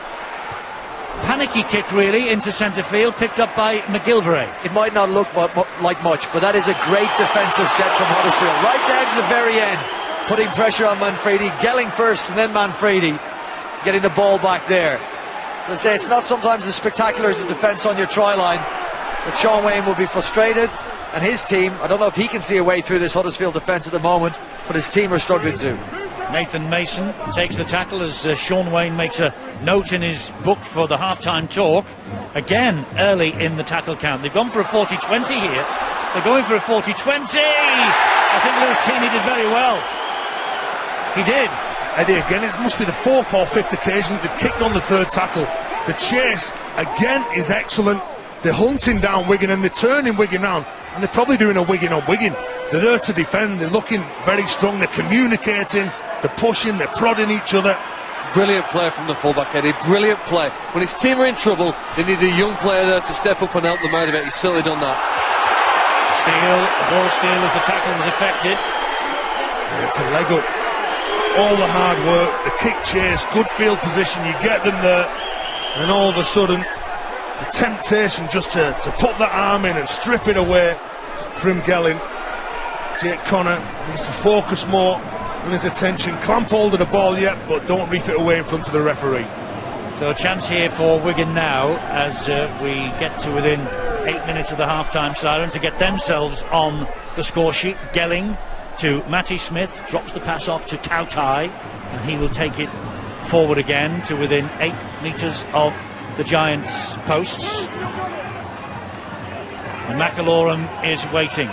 panicky kick really into centre field, picked up by McGilvray. It might not look like much, but that is a great defensive set from Huddersfield. Right down to the very end, putting pressure on Manfredi. Gelling first and then Manfredi getting the ball back there. As I say, it's not sometimes as spectacular as the defence on your try line, but Sean Wayne will be frustrated, and his team, I don't know if he can see a way through this Huddersfield defence at the moment, but his team are struggling to. Nathan Mason takes the tackle as Sean Wayne makes a note in his book for the half-time talk. Again, early in the tackle count. They've gone for a 40-20 here. They're going for a 40-20. I think Lewis Tierney did very well. He did. Eddie, again, it must be the 4th or 5th occasion that they've kicked on the third tackle. The chase, again, is excellent. They're hunting down Wigan and they're turning Wigan round, and they're probably doing a Wigan on Wigan. They're there to defend, they're looking very strong, they're communicating, they're pushing, they're prodding each other. Brilliant play from the fullback, Eddie, brilliant play. When his team are in trouble, they need a young player there to step up and help them out of it. He's certainly done that. Steele, ball steal as the tackle was affected. Yeah, it's a leg up. All the hard work, the kick chase, good field position, you get them there, and all of a sudden the temptation just to put that arm in and strip it away from Gelling. Jake Connor needs to focus more on his attention, clamp hold of the ball yet, but don't reef it away in front of the referee. So a chance here for Wigan now as we get to within 8 minutes of the half-time siren to get themselves on the score sheet. Gelling to Matty Smith, drops the pass off to Tautai, and he will take it forward again to within 8 metres of the Giants' posts. And McIlorum is waiting.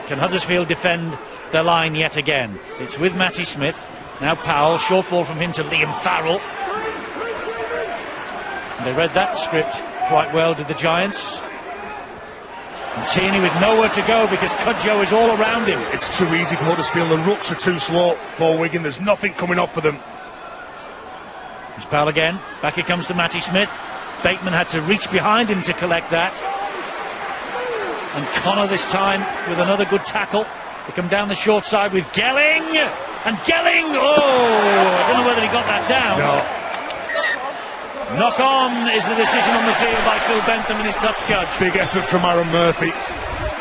Can Huddersfield defend their line yet again? It's with Matty Smith. Now Powell, short ball from him to Liam Farrell. And they read that script quite well, did the Giants. And Tierney with nowhere to go because Cudjoe is all around him. It's too easy for Huddersfield. The rucks are too slow for Wigan. There's nothing coming up for them. It's Powell again. Back it comes to Matty Smith. Bateman had to reach behind him to collect that. And Connor this time with another good tackle. They come down the short side with Gelling. And Gelling, I don't know whether he got that down. No. Knock on is the decision on the field by Phil Bentham and his touch judge. Big effort from Aaron Murphy.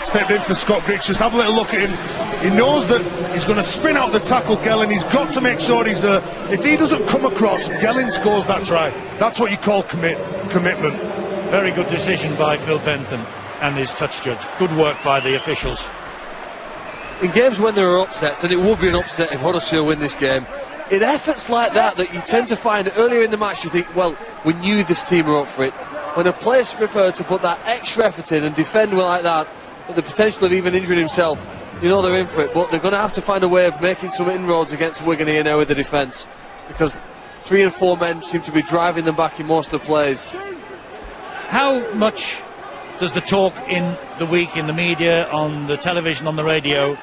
Stepped in for Scott Griggs. Just have a little look at him. He knows that he's going to spin out the tackle, Gelling. He's got to make sure he's there. If he doesn't come across, Gelling scores that try. That's what you call commitment. Very good decision by Phil Bentham and his touch judge. Good work by the officials. In games when there are upsets, and it would be an upset if Huddersfield win this game, in efforts like that you tend to find earlier in the match, you think, well, we knew this team were up for it. When a player's prepared to put that extra effort in and defend well like that, with the potential of even injuring himself, you know they're in for it. But they're going to have to find a way of making some inroads against Wigan here now with the defence, because 3 and 4 men seem to be driving them back in most of the plays. How much does the talk in the week, in the media, on the television, on the radio,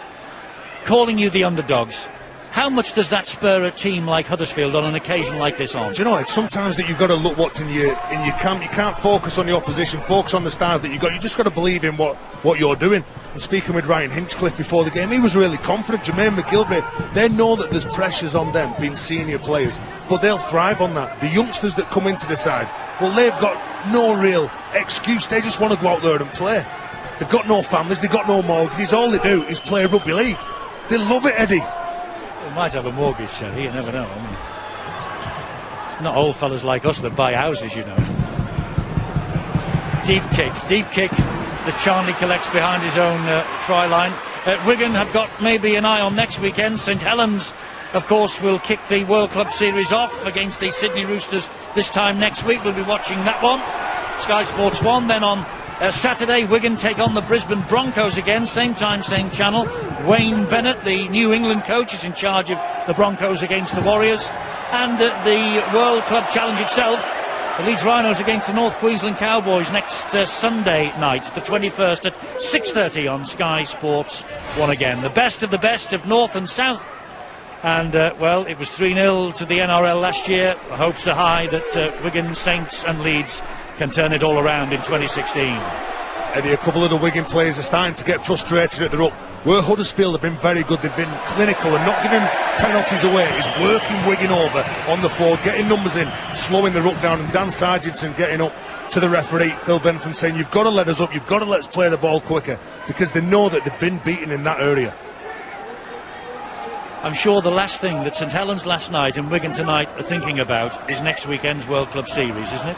calling you the underdogs, how much does that spur a team like Huddersfield on an occasion like this on? Do you know, it's sometimes that you've got to look what's in your camp. You can't focus on the opposition, focus on the stars that you've got. You just got to believe in what you're doing. And speaking with Ryan Hinchcliffe before the game, he was really confident. Jermaine McGilvray, they know that there's pressures on them being senior players, but they'll thrive on that. The youngsters that come into the side, well, they've got no real excuse. They just want to go out there and play. They've got no families, they've got no mortgages. All they do is play rugby league. They love it, Eddie. They might have a mortgage, Sherry, you never know. I mean, not old fellas like us that buy houses, you know. Deep kick that Charnley collects behind his own try line. Wigan have got maybe an eye on next weekend. St Helens, of course, will kick the World Club Series off against the Sydney Roosters this time next week. We'll be watching that one. Sky Sports 1. Then on Saturday, Wigan take on the Brisbane Broncos again, same time, same channel. Wayne Bennett, the New England coach, is in charge of the Broncos against the Warriors. And the World Club Challenge itself, the Leeds Rhinos against the North Queensland Cowboys next Sunday night, the 21st at 6:30 on Sky Sports 1 again. The best of North and South. And, well, it was 3-0 to the NRL last year. Hopes are high that Wigan, Saints and Leeds can turn it all around in 2016. Eddie, a couple of the Wigan players are starting to get frustrated at the ruck. Where Huddersfield have been very good, they've been clinical and not giving penalties away. Is working Wigan over on the floor, getting numbers in, slowing the ruck down, and Dan Sargentson getting up to the referee, Phil Bentham, saying you've got to let us up, you've got to let us play the ball quicker, because they know that they've been beaten in that area. I'm sure the last thing that St Helens last night and Wigan tonight are thinking about is next weekend's World Club Series, isn't it?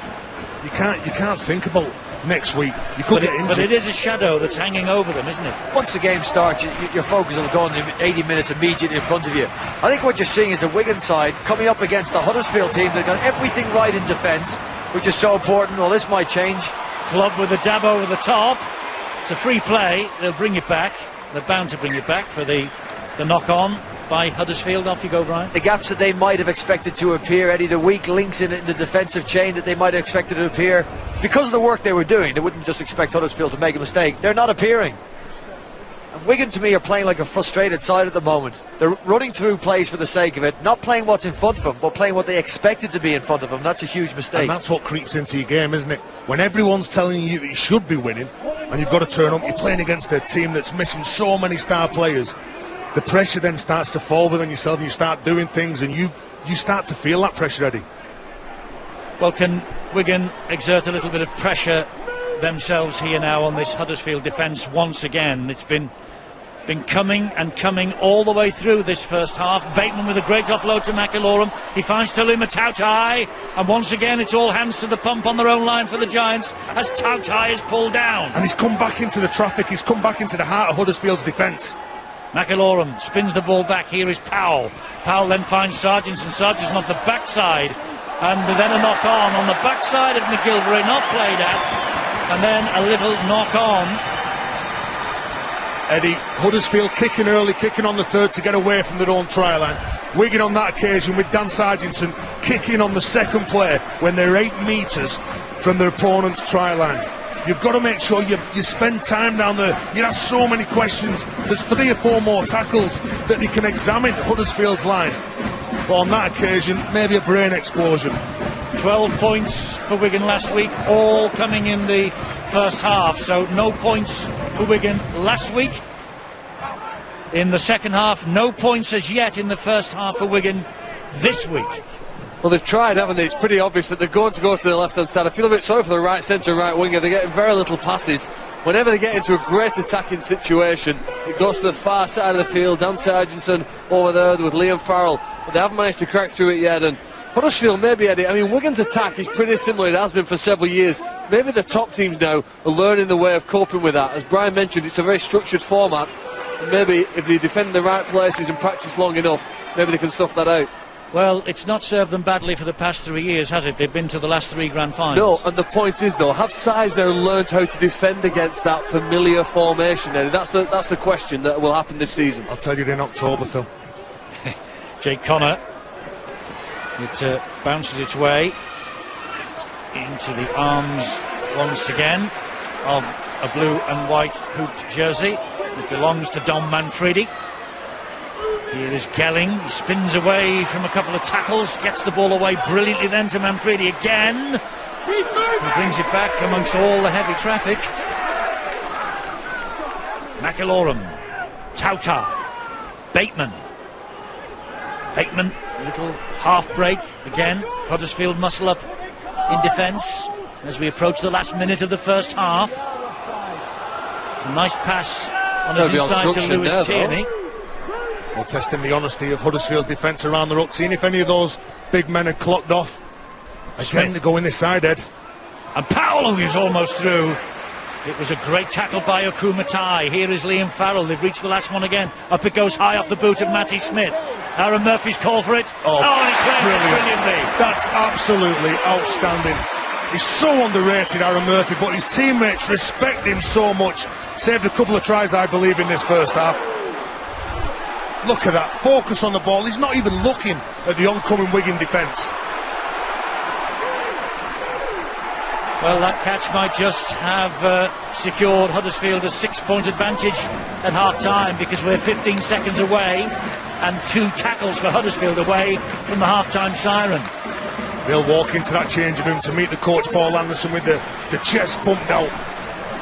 You can't think about next week. You could get injured. But it is a shadow that's hanging over them, isn't it? Once the game starts, your focus will go on the 80 minutes immediately in front of you. I think what you're seeing is the Wigan side coming up against the Huddersfield team. They've got everything right in defence, which is so important. Well, this might change. Club with a dab over the top. It's a free play. They'll bring it back. They're bound to bring it back for the knock-on by Huddersfield. Off you go, Brian. The gaps that they might have expected to appear, Eddie, the weak links in the defensive chain that they might have expected to appear, because of the work they were doing, they wouldn't just expect Huddersfield to make a mistake. They're not appearing. And Wigan, to me, are playing like a frustrated side at the moment. They're running through plays for the sake of it, not playing what's in front of them, but playing what they expected to be in front of them. That's a huge mistake. And that's what creeps into your game, isn't it? When everyone's telling you that you should be winning, and you've got to turn up, you're playing against a team that's missing so many star players. The pressure then starts to fall within yourself, and you start doing things, and you start to feel that pressure, Eddie. Well, can Wigan exert a little bit of pressure themselves here now on this Huddersfield defence once again? It's been coming and coming all the way through this first half. Bateman with a great offload to McIlorum. He finds Taluma Tautai, and once again it's all hands to the pump on their own line for the Giants as Tautai is pulled down. And he's come back into the traffic, he's come back into the heart of Huddersfield's defence. McIlorum spins the ball back. Here is Powell. Powell then finds Sargentson. Sargentson off the backside. And then a knock on the backside of McGilvery, not played at. And then a little knock on. Eddie, Huddersfield kicking early, kicking on the third to get away from their own try line. Wigan on that occasion with Dan Sargentson kicking on the second play when they're 8 metres from their opponent's try line. You've got to make sure you spend time down there. You ask so many questions. There's 3 or 4 more tackles that they can examine Huddersfield's line. But on that occasion, maybe a brain explosion. 12 points for Wigan last week, all coming in the first half. So no points for Wigan last week. In the second half, no points as yet in the first half for Wigan this week. Well, they've tried, haven't they? It's pretty obvious that they're going to go to the left-hand side. I feel a bit sorry for the right centre and right winger. They're getting very little passes. Whenever they get into a great attacking situation, it goes to the far side of the field. Dan Sargentson over there with Liam Farrell. But they haven't managed to crack through it yet. And Huddersfield, maybe, Eddie. I mean, Wigan's attack is pretty similar. It has been for several years. Maybe the top teams now are learning the way of coping with that. As Brian mentioned, it's a very structured format. And maybe if they defend in the right places and practice long enough, maybe they can stuff that out. Well, it's not served them badly for the past 3 years, has it? They've been to the last 3 grand finals. No, and the point is, though, have sides now learned how to defend against that familiar formation, Eddie? That's the question that will happen this season. I'll tell you in October, Phil. Jake Connor. It bounces its way into the arms once again of a blue and white hooped jersey. It belongs to Dom Manfredi. Here is Gelling. He spins away from a couple of tackles, gets the ball away brilliantly then to Manfredi again. He brings it back amongst all the heavy traffic. McIlorum, Tauta, Bateman. Bateman, a little half break again. Huddersfield muscle up in defence as we approach the last minute of the first half. A nice pass on his inside to Lewis Tierney. Well, testing the honesty of Huddersfield's defence around the ruck, seeing if any of those big men had clocked off. Again, they go in this side, Ed. And Powell, who is almost through. It was a great tackle by Okumatai. Here is Liam Farrell. They've reached the last one again. Up it goes high off the boot of Matty Smith. Aaron Murphy's call for it. Oh, and he claims it brilliantly. That's absolutely outstanding. He's so underrated, Aaron Murphy, but his teammates respect him so much. Saved a couple of tries, I believe, in this first half. Look at that, focus on the ball. He's not even looking at the oncoming Wigan defence. Well, that catch might just have secured Huddersfield a 6-point advantage at half-time, because we're 15 seconds away and 2 tackles for Huddersfield away from the half-time siren. They'll walk into that changing room to meet the coach, Paul Anderson, with the chest pumped out.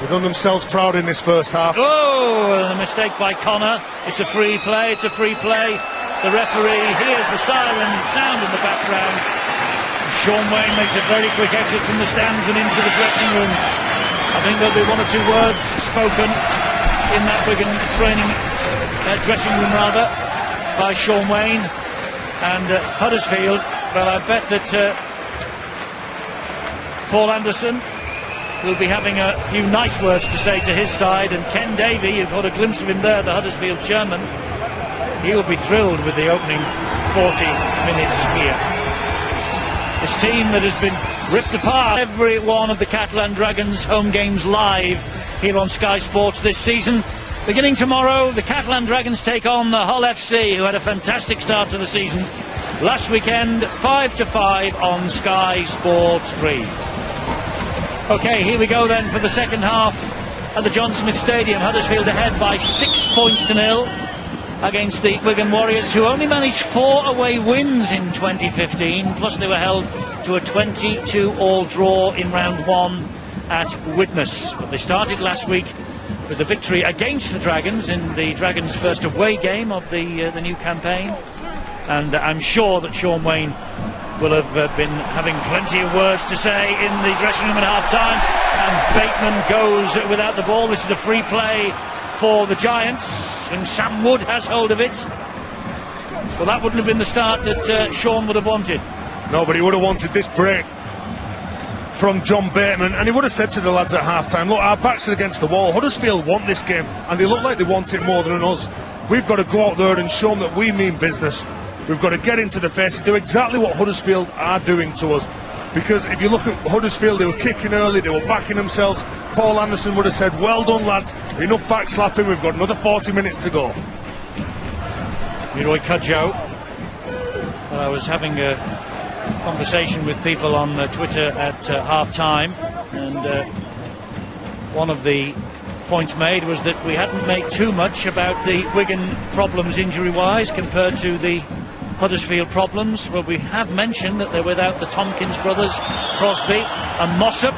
They've done themselves proud in this first half. Oh, a mistake by Connor. It's a free play, it's a free play. The referee hears the siren sound in the background. Sean Wayne makes a very quick exit from the stands and into the dressing rooms. I think there'll be 1 or 2 words spoken in that Wigan training dressing room rather by Sean Wayne and Huddersfield. Well, I bet that Paul Anderson will be having a few nice words to say to his side, and Ken Davey, you've got a glimpse of him there, the Huddersfield chairman, he will be thrilled with the opening 40 minutes here. This team that has been ripped apart. Every one of the Catalan Dragons home games live here on Sky Sports this season. Beginning tomorrow, the Catalan Dragons take on the Hull FC, who had a fantastic start to the season last weekend, 5-5 on Sky Sports 3. Okay, here we go then for the second half at the John Smith Stadium. Huddersfield ahead by 6-0 against the Wigan Warriors, who only managed 4 away wins in 2015, plus they were held to a 22-all draw in round 1 at Widnes. But they started last week with the victory against the Dragons in the Dragons' first away game of the new campaign. And I'm sure that Sean Wayne will have been having plenty of words to say in the dressing room at half-time. And Bateman goes without the ball. This is a free play for the Giants, and Sam Wood has hold of it. Well, that wouldn't have been the start that Sean would have wanted. No, but he would have wanted this break from John Bateman, and he would have said to the lads at half-time, look, our backs are against the wall. Huddersfield want this game, and they look like they want it more than us. we've got to go out there and show them that we mean business. We've got to get into the faces, do exactly what Huddersfield are doing to us. Because if you look at Huddersfield, they were kicking early, they were backing themselves. Paul Anderson would have said, well done lads, enough backslapping, we've got another 40 minutes to go. Leroy Cudjoe. Well, I was having a conversation with people on Twitter at half-time, and one of the points made was that we hadn't made too much about the Wigan problems injury-wise compared to the Huddersfield problems. Well, we have mentioned that they're without the Tompkins brothers, Crosby and Mossop.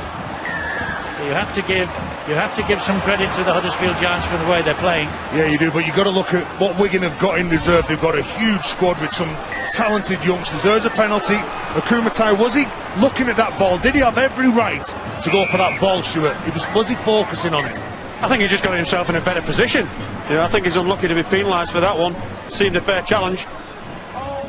You have to give some credit to the Huddersfield Giants for the way they're playing. Yeah, you do, but you've got to look at what Wigan have got in reserve. They've got a huge squad with some talented youngsters. There's a penalty. Akumatai, was he looking at that ball? Did he have every right to go for that ball, Stuart? Was he focusing on it? I think he just got himself in a better position. Yeah, I think he's unlucky to be penalised for that one. Seemed a fair challenge.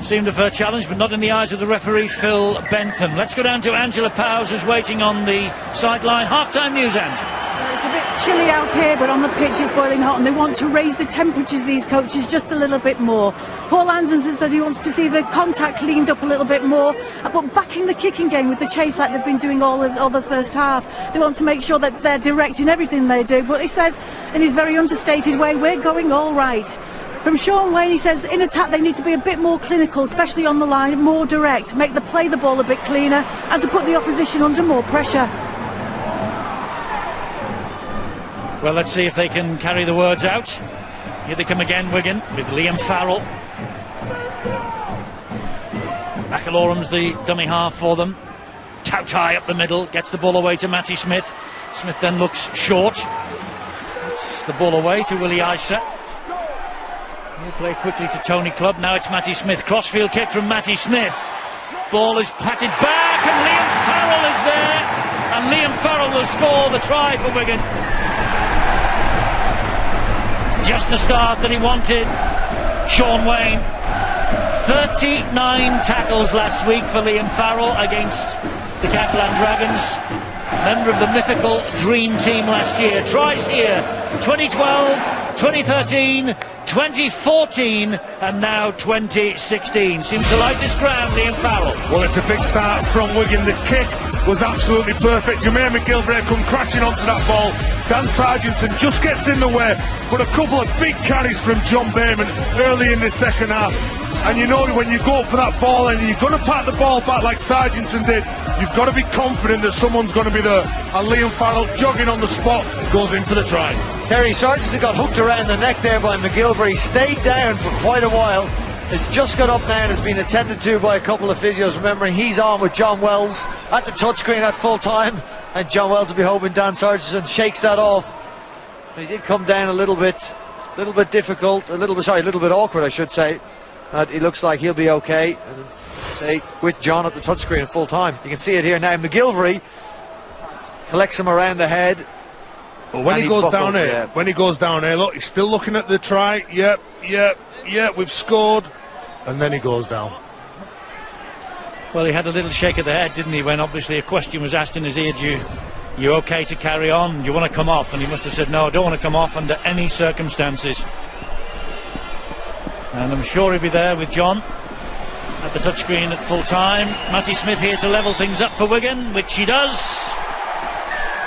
Seemed a fair challenge, but not in the eyes of the referee, Phil Bentham. Let's go down to Angela Powers, who's waiting on the sideline. Half-time news, Ange. It's a bit chilly out here, but on the pitch it's boiling hot, and they want to raise the temperatures, these coaches, just a little bit more. Paul Anderson said he wants to see the contact cleaned up a little bit more, but backing the kicking game with the chase like they've been doing all the first half. They want to make sure that they're direct in everything they do, but he says in his very understated way, we're going all right. From Sean Wayne, he says in attack they need to be a bit more clinical, especially on the line, more direct, play the ball a bit cleaner, and to put the opposition under more pressure. Well, let's see if they can carry the words out. Here they come again, Wigan, with Liam Farrell. McIlorum's the dummy half for them. Tautai up the middle, gets the ball away to Matty Smith. Smith then looks short. Gets the ball away to Willie Isa. He'll play quickly to Tony Clubb. Now it's Matty Smith. Crossfield kick from Matty Smith. Ball is patted back, and Liam Farrell is there. And Liam Farrell will score the try for Wigan. Just the start that he wanted. Sean Wayne. 39 tackles last week for Liam Farrell against the Catalan Dragons. Member of the mythical Dream Team last year. Tries here. 2012, 2013, 2014 and now 2016. Seems to like this ground, Liam Farrell. Well, it's a big start from Wigan. The kick was absolutely perfect. Jermaine McGilvray come crashing onto that ball. Dan Sargentson just gets in the way, but a couple of big carries from John Bayman early in the second half. And you know, when you go for that ball and you're going to pat the ball back like Sargentson did, you've got to be confident that someone's going to be there. And Liam Farrell, jogging on the spot, goes in for the try. Terry Sargentson got hooked around the neck there by McGilvray, stayed down for quite a while, has just got up now and has been attended to by a couple of physios. Remembering he's on with John Wells at the touchscreen at full time, and John Wells will be hoping Dan Sargentson shakes that off. But he did come down a little bit difficult, a little bit awkward, I should say. It looks like he'll be okay. And say with John at the touchscreen at full time. You can see it here now. McGilvray collects him around the head. But when he goes down here, look, he's still looking at the try. Yep, we've scored. And then he goes down. Well, he had a little shake of the head, didn't he, when obviously a question was asked in his ear, you okay to carry on? Do you want to come off? And he must have said, no, I don't want to come off under any circumstances. And I'm sure he'll be there with John at the touchscreen at full time. Matty Smith here to level things up for Wigan, which he does.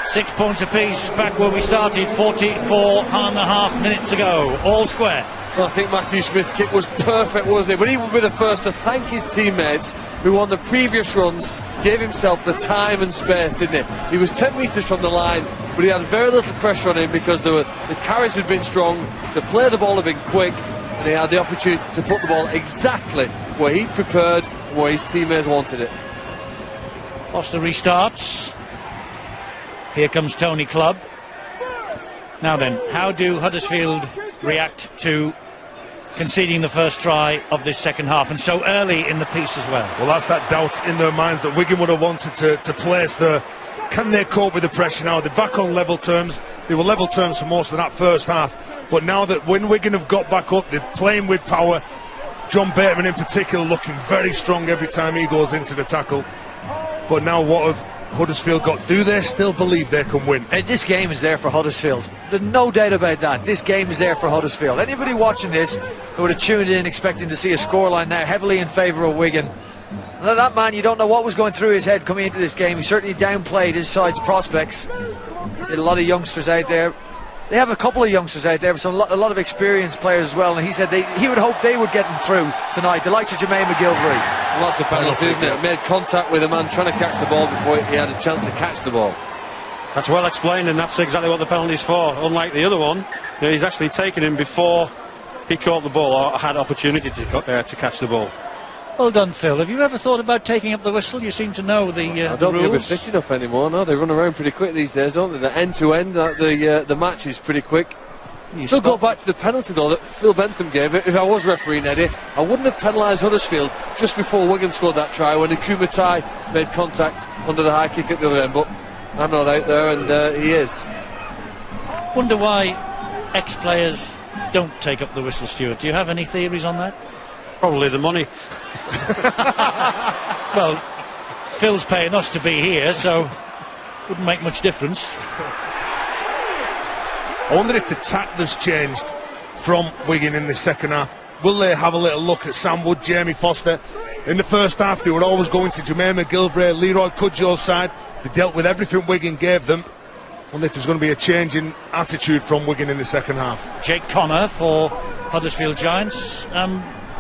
6 points apiece, back where we started 44.5 minutes ago, all square. Well, I think Matthew Smith's kick was perfect, wasn't it? But he would be the first to thank his teammates who on the previous runs gave himself the time and space, didn't he? He was 10 metres from the line, but he had very little pressure on him because the carries had been strong, the play of the ball had been quick, and he had the opportunity to put the ball exactly where he prepared and where his teammates wanted it. Foster restarts. Here comes Tony Clubb. Now then, how do Huddersfield react to conceding the first try of this second half, and so early in the piece as well? Well, that's that doubt in their minds that Wigan would have wanted to place there. Can they cope with the pressure now? They're back on level terms. They were level terms for most of that first half. But now that when Wigan have got back up, they're playing with power. John Bateman in particular looking very strong every time he goes into the tackle. But now what have Huddersfield got? Do they still believe they can win? This game is there for Huddersfield. There's no doubt about that. This game is there for Huddersfield. Anybody watching this who would have tuned in expecting to see a scoreline now heavily in favour of Wigan, now that man, you don't know what was going through his head coming into this game. He certainly downplayed his side's prospects. There's a lot of youngsters out there. They have a couple of youngsters out there, but a lot of experienced players as well, and he said he would hope they would get him through tonight, the likes of Jermaine McGilvery. Well, that's a penalty, isn't it? Made contact with a man trying to catch the ball before he had a chance to catch the ball. That's well explained, and that's exactly what the penalty's for. Unlike the other one, he's actually taken him before he caught the ball or had opportunity to catch the ball. Well done, Phil. Have you ever thought about taking up the whistle? You seem to know the rules. I don't think they're fit enough anymore. No, they run around pretty quick these days, don't they? The end to end, the match is pretty quick. Still go back to the penalty though that Phil Bentham gave. If I was refereeing, Eddie, I wouldn't have penalised Huddersfield just before Wigan scored that try when Ikumatai made contact under the high kick at the other end. But I'm not out there, and he is. Wonder why ex-players don't take up the whistle, Stuart. Do you have any theories on that? Probably the money. Well, Phil's paying us to be here, so wouldn't make much difference. I wonder if the tactics changed from Wigan in the second half. Will they have a little look at Sam Wood, Jamie Foster? In the first half, they were always going to Jermaine McGilvery, Leroy Cudjow's side. They dealt with everything Wigan gave them. I wonder if there's going to be a change in attitude from Wigan in the second half. Jake Connor for Huddersfield Giants.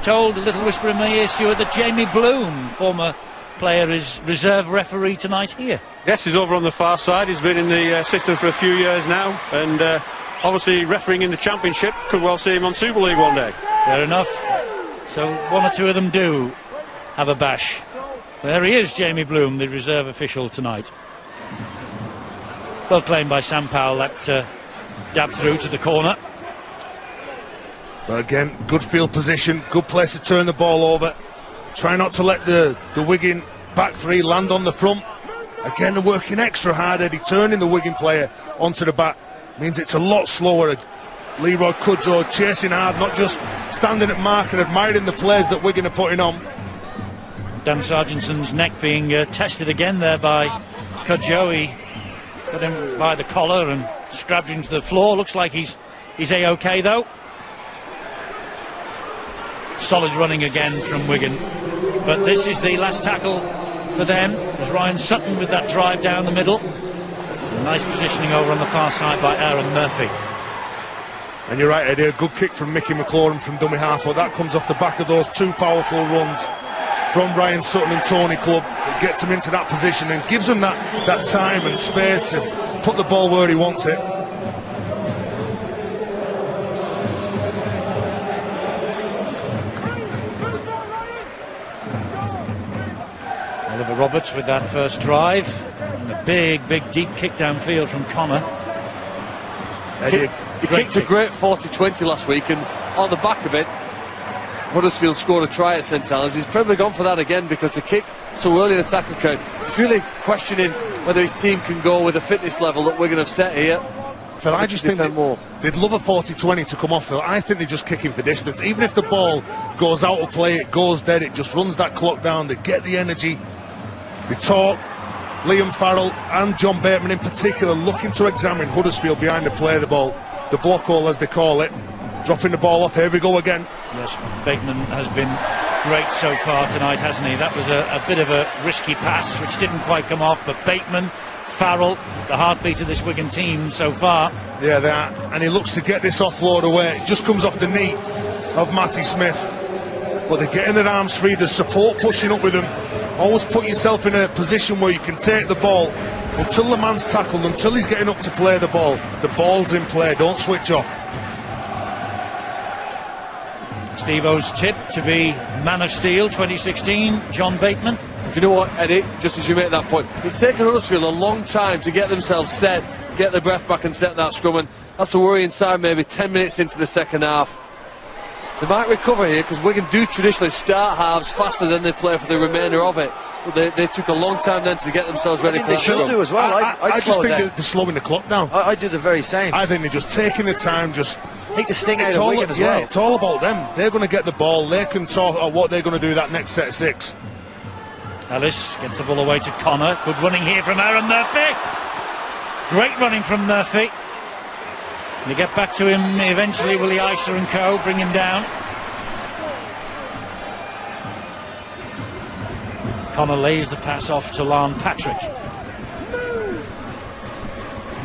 Told a little whisper in my ear, Stuart, that Jamie Bloom, former player, is reserve referee tonight here. Yes, he's over on the far side. He's been in the system for a few years now, and obviously refereeing in the Championship. Could well see him on Super League one day. Fair enough. So one or two of them do have a bash. There he is, Jamie Bloom, the reserve official tonight. Well claimed by Sam Powell, that dab through to the corner. But again, good field position, good place to turn the ball over. Try not to let the Wigan back three land on the front. Again, they're working extra hard, Eddie, turning the Wigan player onto the back. Means it's a lot slower. Leroy Cudjoe chasing hard, not just standing at mark and admiring the plays that Wigan are putting on. Dan Sargenson's neck being tested again there by Cudjoe. He got him by the collar and scrabbed him to the floor. Looks like he's A-OK though. Solid running again from Wigan, but this is the last tackle for them. There's Ryan Sutton with that drive down the middle. Nice positioning over on the far side by Aaron Murphy. And you're right, Eddie, a good kick from Mickey McLaurin from dummy half, but that comes off the back of those two powerful runs from Ryan Sutton and Tony Clubb. It gets him into that position and gives him that time and space to put the ball where he wants it. Oliver Roberts with that first drive, and a big deep kick downfield from Connor. He kicked a great 40-20 last week, and on the back of it Huddersfield scored a try at St Helens. He's probably gone for that again because the kick so early in the tackle count, he's really questioning whether his team can go with the fitness level that we're going to have set here. Phil, I just think they'd love a 40-20 to come off, Phil. I think they're just kicking for distance. Even if the ball goes out of play, it goes dead, it just runs that clock down. They get the energy. They talk. Liam Farrell and John Bateman in particular looking to examine Huddersfield behind the play of the ball. The block hole, as they call it. Dropping the ball off. Here we go again. Yes, Bateman has been great so far tonight, hasn't he? That was a bit of a risky pass which didn't quite come off, but Bateman, Farrell, the heartbeat of this Wigan team so far. Yeah, they are. And he looks to get this offload away. It just comes off the knee of Matty Smith. But they're getting their arms free. There's support pushing up with them. Always put yourself in a position where you can take the ball until the man's tackled, until he's getting up to play the ball. The ball's in play. Don't switch off. Steve-O's tip to be Man of Steel 2016, John Bateman. Do you know what, Eddie, just as you make that point, it's taken Huddersfield a long time to get themselves set, get their breath back and set that scrum, and that's a worrying sign maybe 10 minutes into the second half. They might recover here because Wigan do traditionally start halves faster than they play for the remainder of it. But they took a long time then to get themselves ready for the they should do as well. I just think they're slowing the clock down. I do the very same. I think they're just taking the time, just take the sting out of Wigan as well. Yeah, it's all about them. They're going to get the ball. They can sort out what they're going to do that next set of six. Ellis gets the ball away to Connor. Good running here from Aaron Murphy. Great running from Murphy. They get back to him eventually. Willie Iser and co. bring him down. Connor lays the pass off to Lane Patrick.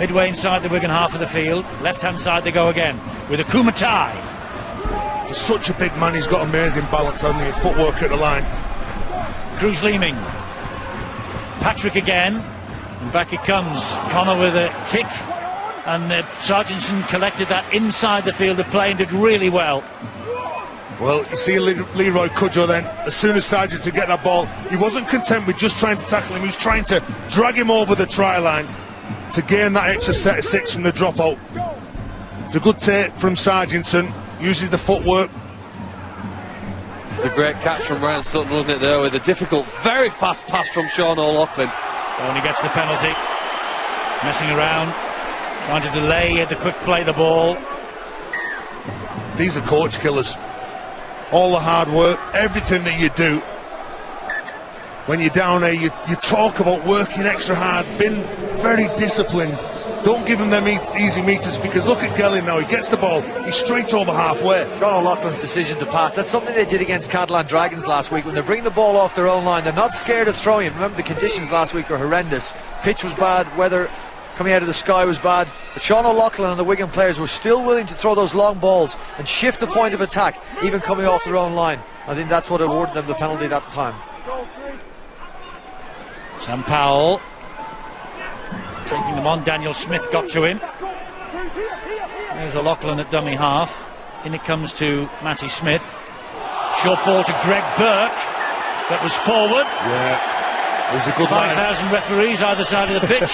Midway inside the Wigan half of the field. Left-hand side they go again with a Kumatai. For such a big man, he's got amazing balance on the footwork at the line. Cruz Leeming. Patrick again. And back it comes. Connor with a kick. And Sargentson collected that inside the field of play and did really well. Well, you see Leroy Cudjoe then, as soon as Sargent to get that ball, he wasn't content with just trying to tackle him, he was trying to drag him over the try line to gain that extra set of 6 from the dropout. It's a good take from Sargentson, uses the footwork. It's a great catch from Ryan Sutton, wasn't it, there, with a difficult, very fast pass from Sean O'Loughlin. Only gets the penalty. Messing around, trying to delay the quick play the ball. These are coach killers. All the hard work, everything that you do. When you're down there, you talk about working extra hard, being very disciplined. Don't give him them easy meters, because look at Gelling now, he gets the ball, he's straight over halfway. Sean O'Loughlin's decision to pass, that's something they did against Catalan Dragons last week. When they bring the ball off their own line, they're not scared of throwing it. Remember, the conditions last week were horrendous. Pitch was bad, weather coming out of the sky was bad, but Sean O'Loughlin and the Wigan players were still willing to throw those long balls and shift the point of attack, even coming off their own line. I think that's what awarded them the penalty that time. Sam Powell taking them on. Daniel Smith got to him. There's O'Loughlin at dummy half. In it comes to Matty Smith. Short ball to Greg Burke. That was forward. Yeah, it was a good line. 5,000 referees either side of the pitch.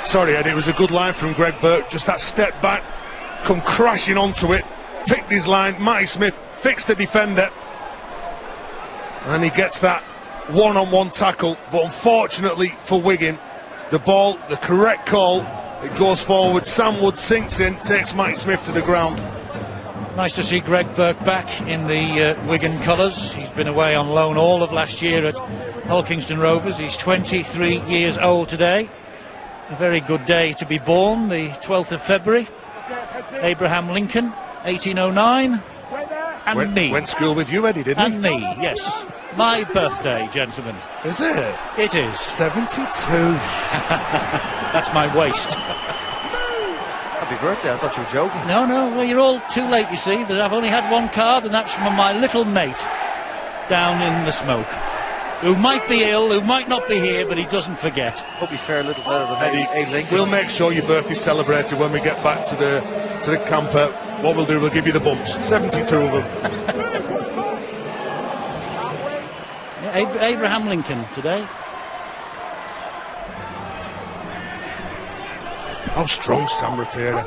Sorry, Ed, it was a good line from Greg Burke. Just that step back, come crashing onto it, picked his line. Matty Smith fixed the defender, and he gets that one-on-one tackle. But unfortunately for Wigan, the ball, the correct call, it goes forward. Sam Wood sinks in, takes Matty Smith to the ground. Nice to see Greg Burke back in the Wigan colours. He's been away on loan all of last year at Hull Kingston Rovers. He's 23 years old today. A very good day to be born, the 12th of February. Abraham Lincoln, 1809. And me. Went school with you, Eddie, didn't he? And me, yes. My birthday, gentlemen. Is it? It is. 72. That's my waist. Happy birthday, I thought you were joking. No, well, you're all too late, you see. I've only had one card, and that's from my little mate down in the smoke, who might be ill, who might not be here, but he doesn't forget. Hope you fare a little better than Eddie Lincoln. We'll make sure your birthday's celebrated when we get back to the camper. What we'll do, we'll give you the bumps. 72 of them. Yeah, Abraham Lincoln today. How strong Sam Rapira.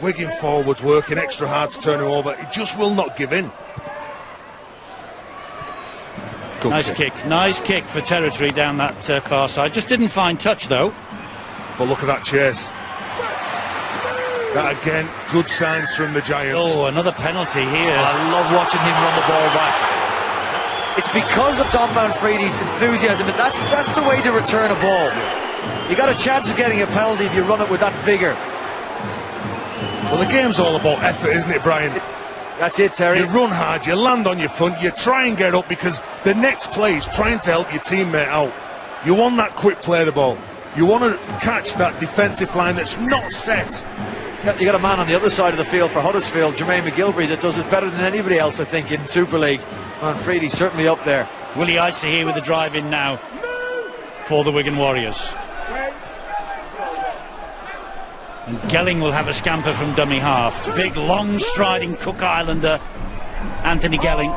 Wigan forwards working extra hard to turn him over. He just will not give in. Good Nice kick for territory down that far side. Just didn't find touch though. But look at that chase. That again, good signs from the Giants. Oh, another penalty here. I love watching him run the ball back. It's because of Don Manfredi's enthusiasm, and that's the way to return a ball. You got a chance of getting a penalty if you run it with that vigour. Well, the game's all about effort, isn't it, Brian? That's it, Terry. You run hard, you land on your front, you try and get up, because the next play is trying to help your teammate out. You want that quick play of the ball. You want to catch that defensive line that's not set. You got a man on the other side of the field for Huddersfield, Jermaine McGilvery, that does it better than anybody else, I think, in Super League. Manfredi's certainly up there. Willie Iser here with the drive in now for the Wigan Warriors. And Gelling will have a scamper from dummy half. Big, long striding Cook Islander, Anthony Gelling.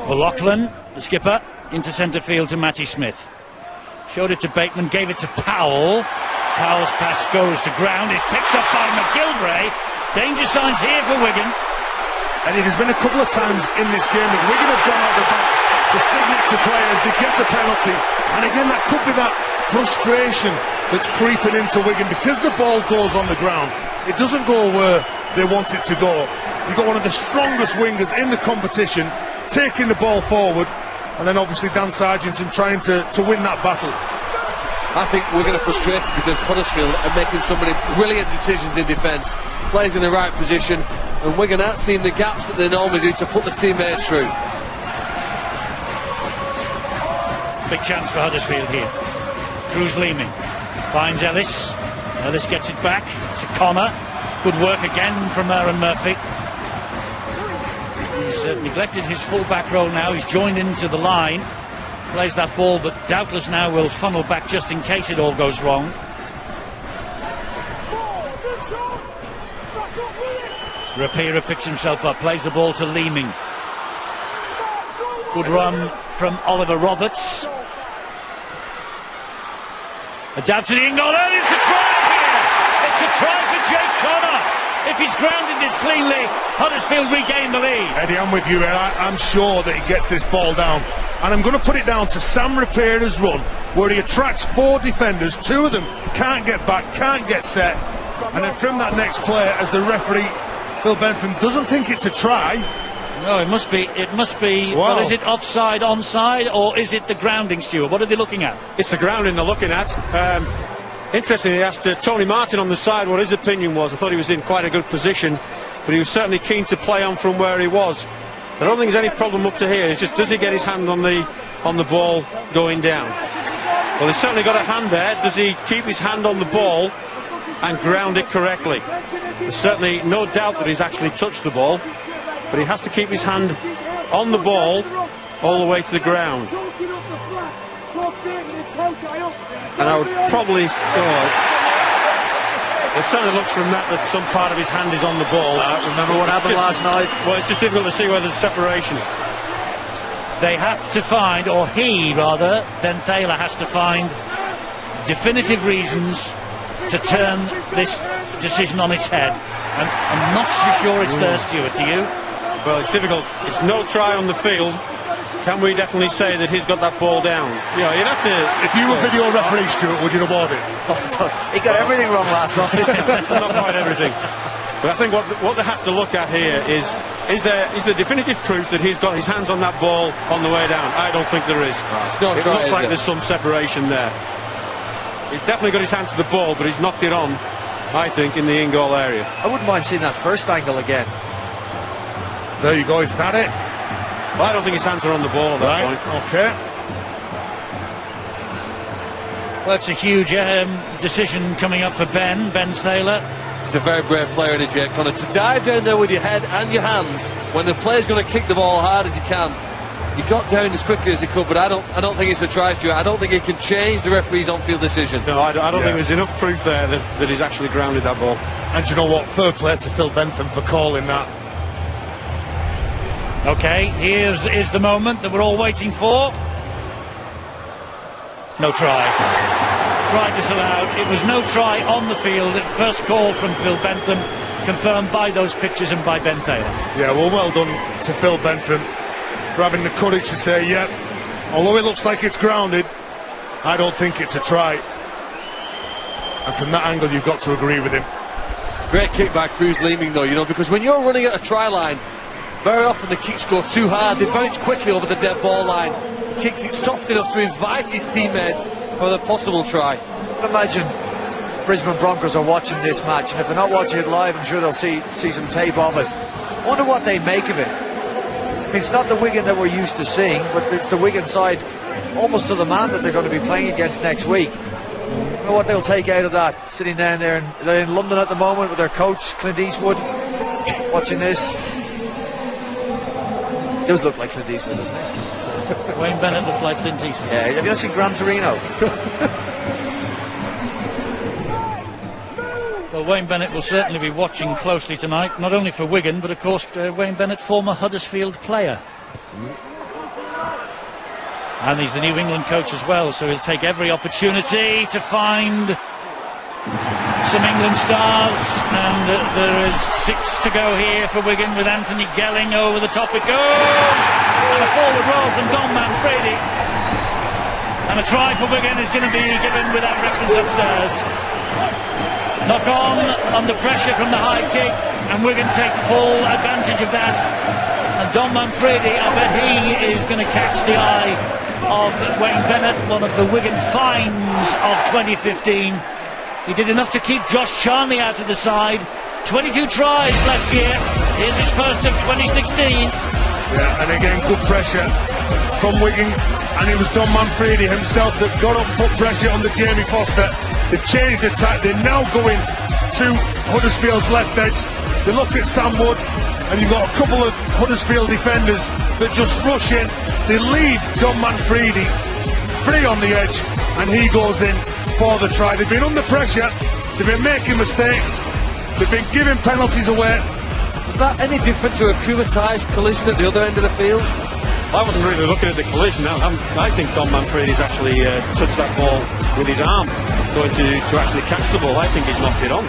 O'Loughlin, the skipper, into centre field to Matty Smith. Showed it to Bateman, gave it to Powell. Powell's pass goes to ground, is picked up by McGilvray. Danger signs here for Wigan. And it has been a couple of times in this game that Wigan have gone out the back, the signature players, they get a penalty. And again, that could be that frustration that's creeping into Wigan, because the ball goes on the ground. It doesn't go where they want it to go. You've got one of the strongest wingers in the competition taking the ball forward, and then obviously Dan Sargent and trying to win that battle. I think we're going to frustrate because Huddersfield are making so many brilliant decisions in defence, plays in the right position, and Wigan aren't seeing the gaps that they normally do to put the teammates through. Big chance for Huddersfield here. Cruz Leeming finds Ellis. Ellis gets it back to Connor. Good work again from Aaron Murphy. He's neglected his full-back role now. He's joined into the line. Plays that ball, but doubtless now will funnel back just in case it all goes wrong. Rapira picks himself up, plays the ball to Leeming. Good run from Oliver Roberts. A dab to the in goal, and it's a try here! It's a try for Jake Connor! If he's grounded this cleanly, Huddersfield regain the lead. Eddie, I'm with you, Ed. I'm sure that he gets this ball down. And I'm going to put it down to Sam Rapira's run, where he attracts 4 defenders. 2 of them can't get back, can't get set. And then from that next play, as the referee, Phil Bentham, doesn't think it's a try. No, it must be. Wow. Well, is it offside, onside, or is it the grounding, Stuart? What are they looking at? It's the grounding they're looking at. Interestingly, he asked Tony Martin on the side what his opinion was. I thought he was in quite a good position, but he was certainly keen to play on from where he was. I don't think there's any problem up to here. It's just, does he get his hand on the ball going down? Well, he's certainly got a hand there. Does he keep his hand on the ball and ground it correctly? There's certainly no doubt that he's actually touched the ball, but he has to keep his hand on the ball all the way to the ground. And I would probably... it certainly looks from that some part of his hand is on the ball. Remember what happened last night? Well, it's just difficult to see where there's separation. They have to find, or he rather, Ben Thaler has to find definitive reasons to turn this decision on its head. And I'm not so sure it's there, Stuart, do you? Well, it's difficult. It's no try on the field. Can we definitely say that he's got that ball down? You know, you'd have to... If you were video referee, Stuart, would you award it? He got everything wrong last night. Not quite everything. But I think what they have to look at here is there definitive proof that he's got his hands on that ball on the way down? I don't think there is. It's no it try, looks like it? there's some separation there. He's definitely got his hand to the ball, but he's knocked it on, I think, in the in-goal area. I wouldn't mind seeing that first angle again. There you go, is that it? Well, I don't think his hands are on the ball at that point. Okay. Well, it's a huge decision coming up for Ben Thaler. He's a very brave player, isn't he, Jake Connor? To dive down there with your head and your hands when the player's going to kick the ball hard as he can. He got down as quickly as he could, but I don't think it's a try, Stuart. I don't think he can change the referee's on-field decision. No, I don't think there's enough proof there that he's actually grounded that ball. And you know what? Fair play to Phil Bentham for calling that. Okay, here's the moment that we're all waiting for. No try. Try disallowed. It was no try on the field. First call from Phil Bentham, confirmed by those pictures and by Ben Thaler. Yeah, well done to Phil Bentham for having the courage to say, yep, although it looks like it's grounded, I don't think it's a try. And from that angle, you've got to agree with him. Great kick by Cruz Leeming, though, you know, because when you're running at a try line, very often the kicks go too hard. They bounce quickly over the dead ball line. Kicked it soft enough to invite his teammate for the possible try. Imagine Brisbane Broncos are watching this match, and if they're not watching it live, I'm sure they'll see some tape of it. Wonder what they make of it. I mean, it's not the Wigan that we're used to seeing, but it's the Wigan side almost to the man that they're going to be playing against next week. I don't know what they'll take out of that, sitting down there, and they're in London at the moment with their coach Clint Eastwood watching this. It does look like Clint Eastwood, doesn't it? Wayne Bennett looked like Clint Eastwood. Yeah, have you not seen Gran Torino? Well, Wayne Bennett will certainly be watching closely tonight, not only for Wigan, but of course Wayne Bennett, former Huddersfield player. And he's the New England coach as well, so he'll take every opportunity to find some England stars. And there is 6 to go here for Wigan with Anthony Gelling over the top. It goes! And a forward roll from Don Manfredi. And a try for Wigan is going to be given without reference upstairs. Knock on under pressure from the high kick. and Wigan take full advantage of that. And Don Manfredi, I bet he is going to catch the eye of Wayne Bennett, one of the Wigan finds of 2015. He did enough to keep Josh Charnley out of the side. 22 tries last year. Here's his first of 2016. Yeah, and again, good pressure from Wigan, and it was Don Manfredi himself that got up, put pressure on the Jamie Foster. They've changed the attack. They're now going to Huddersfield's left edge. They look at Sam Wood, and you've got a couple of Huddersfield defenders that just rush in. They leave Don Manfredi free on the edge, and he goes in for the try. They've been under pressure. They've been making mistakes. They've been giving penalties away. Is that any different to a Kumatais collision at the other end of the field? I wasn't really looking at the collision. I think Don Manfredi's actually touched that ball with his arm, going to actually catch the ball. I think he's knocked it on.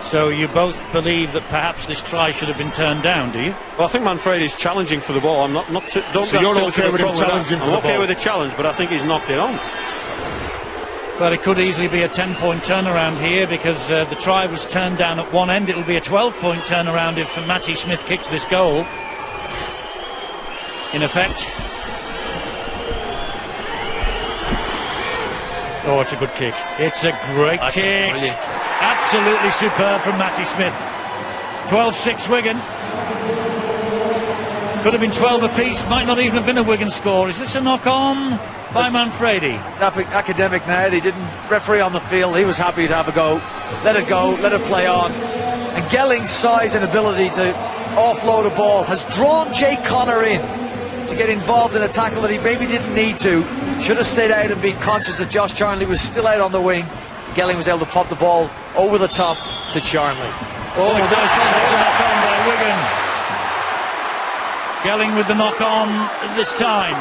So you both believe that perhaps this try should have been turned down, do you? Well, I think Manfredi's challenging for the ball. I'm not. Don't. So you're okay with him challenging for the ball? I'm okay with the challenge, but I think he's knocked it on. But it could easily be a 10-point turnaround here, because the try was turned down at one end. It'll be a 12-point turnaround if Matty Smith kicks this goal. In effect. Oh, it's a good kick. It's a great kick. Absolutely superb from Matty Smith. 12-6 Wigan. Could have been 12 apiece. Might not even have been a Wigan score. Is this a knock-on by Manfredi? It's academic now. They didn't referee on the field. He was happy to have a go. Let it play on. And Gelling's size and ability to offload a ball has drawn Jake Connor in to get involved in a tackle that he maybe didn't need to. Should have stayed out and been conscious that Josh Charnley was still out on the wing. Gelling was able to pop the ball over the top to Charnley. Oh, there's a knock-on by Wigan. Gelling with the knock-on this time.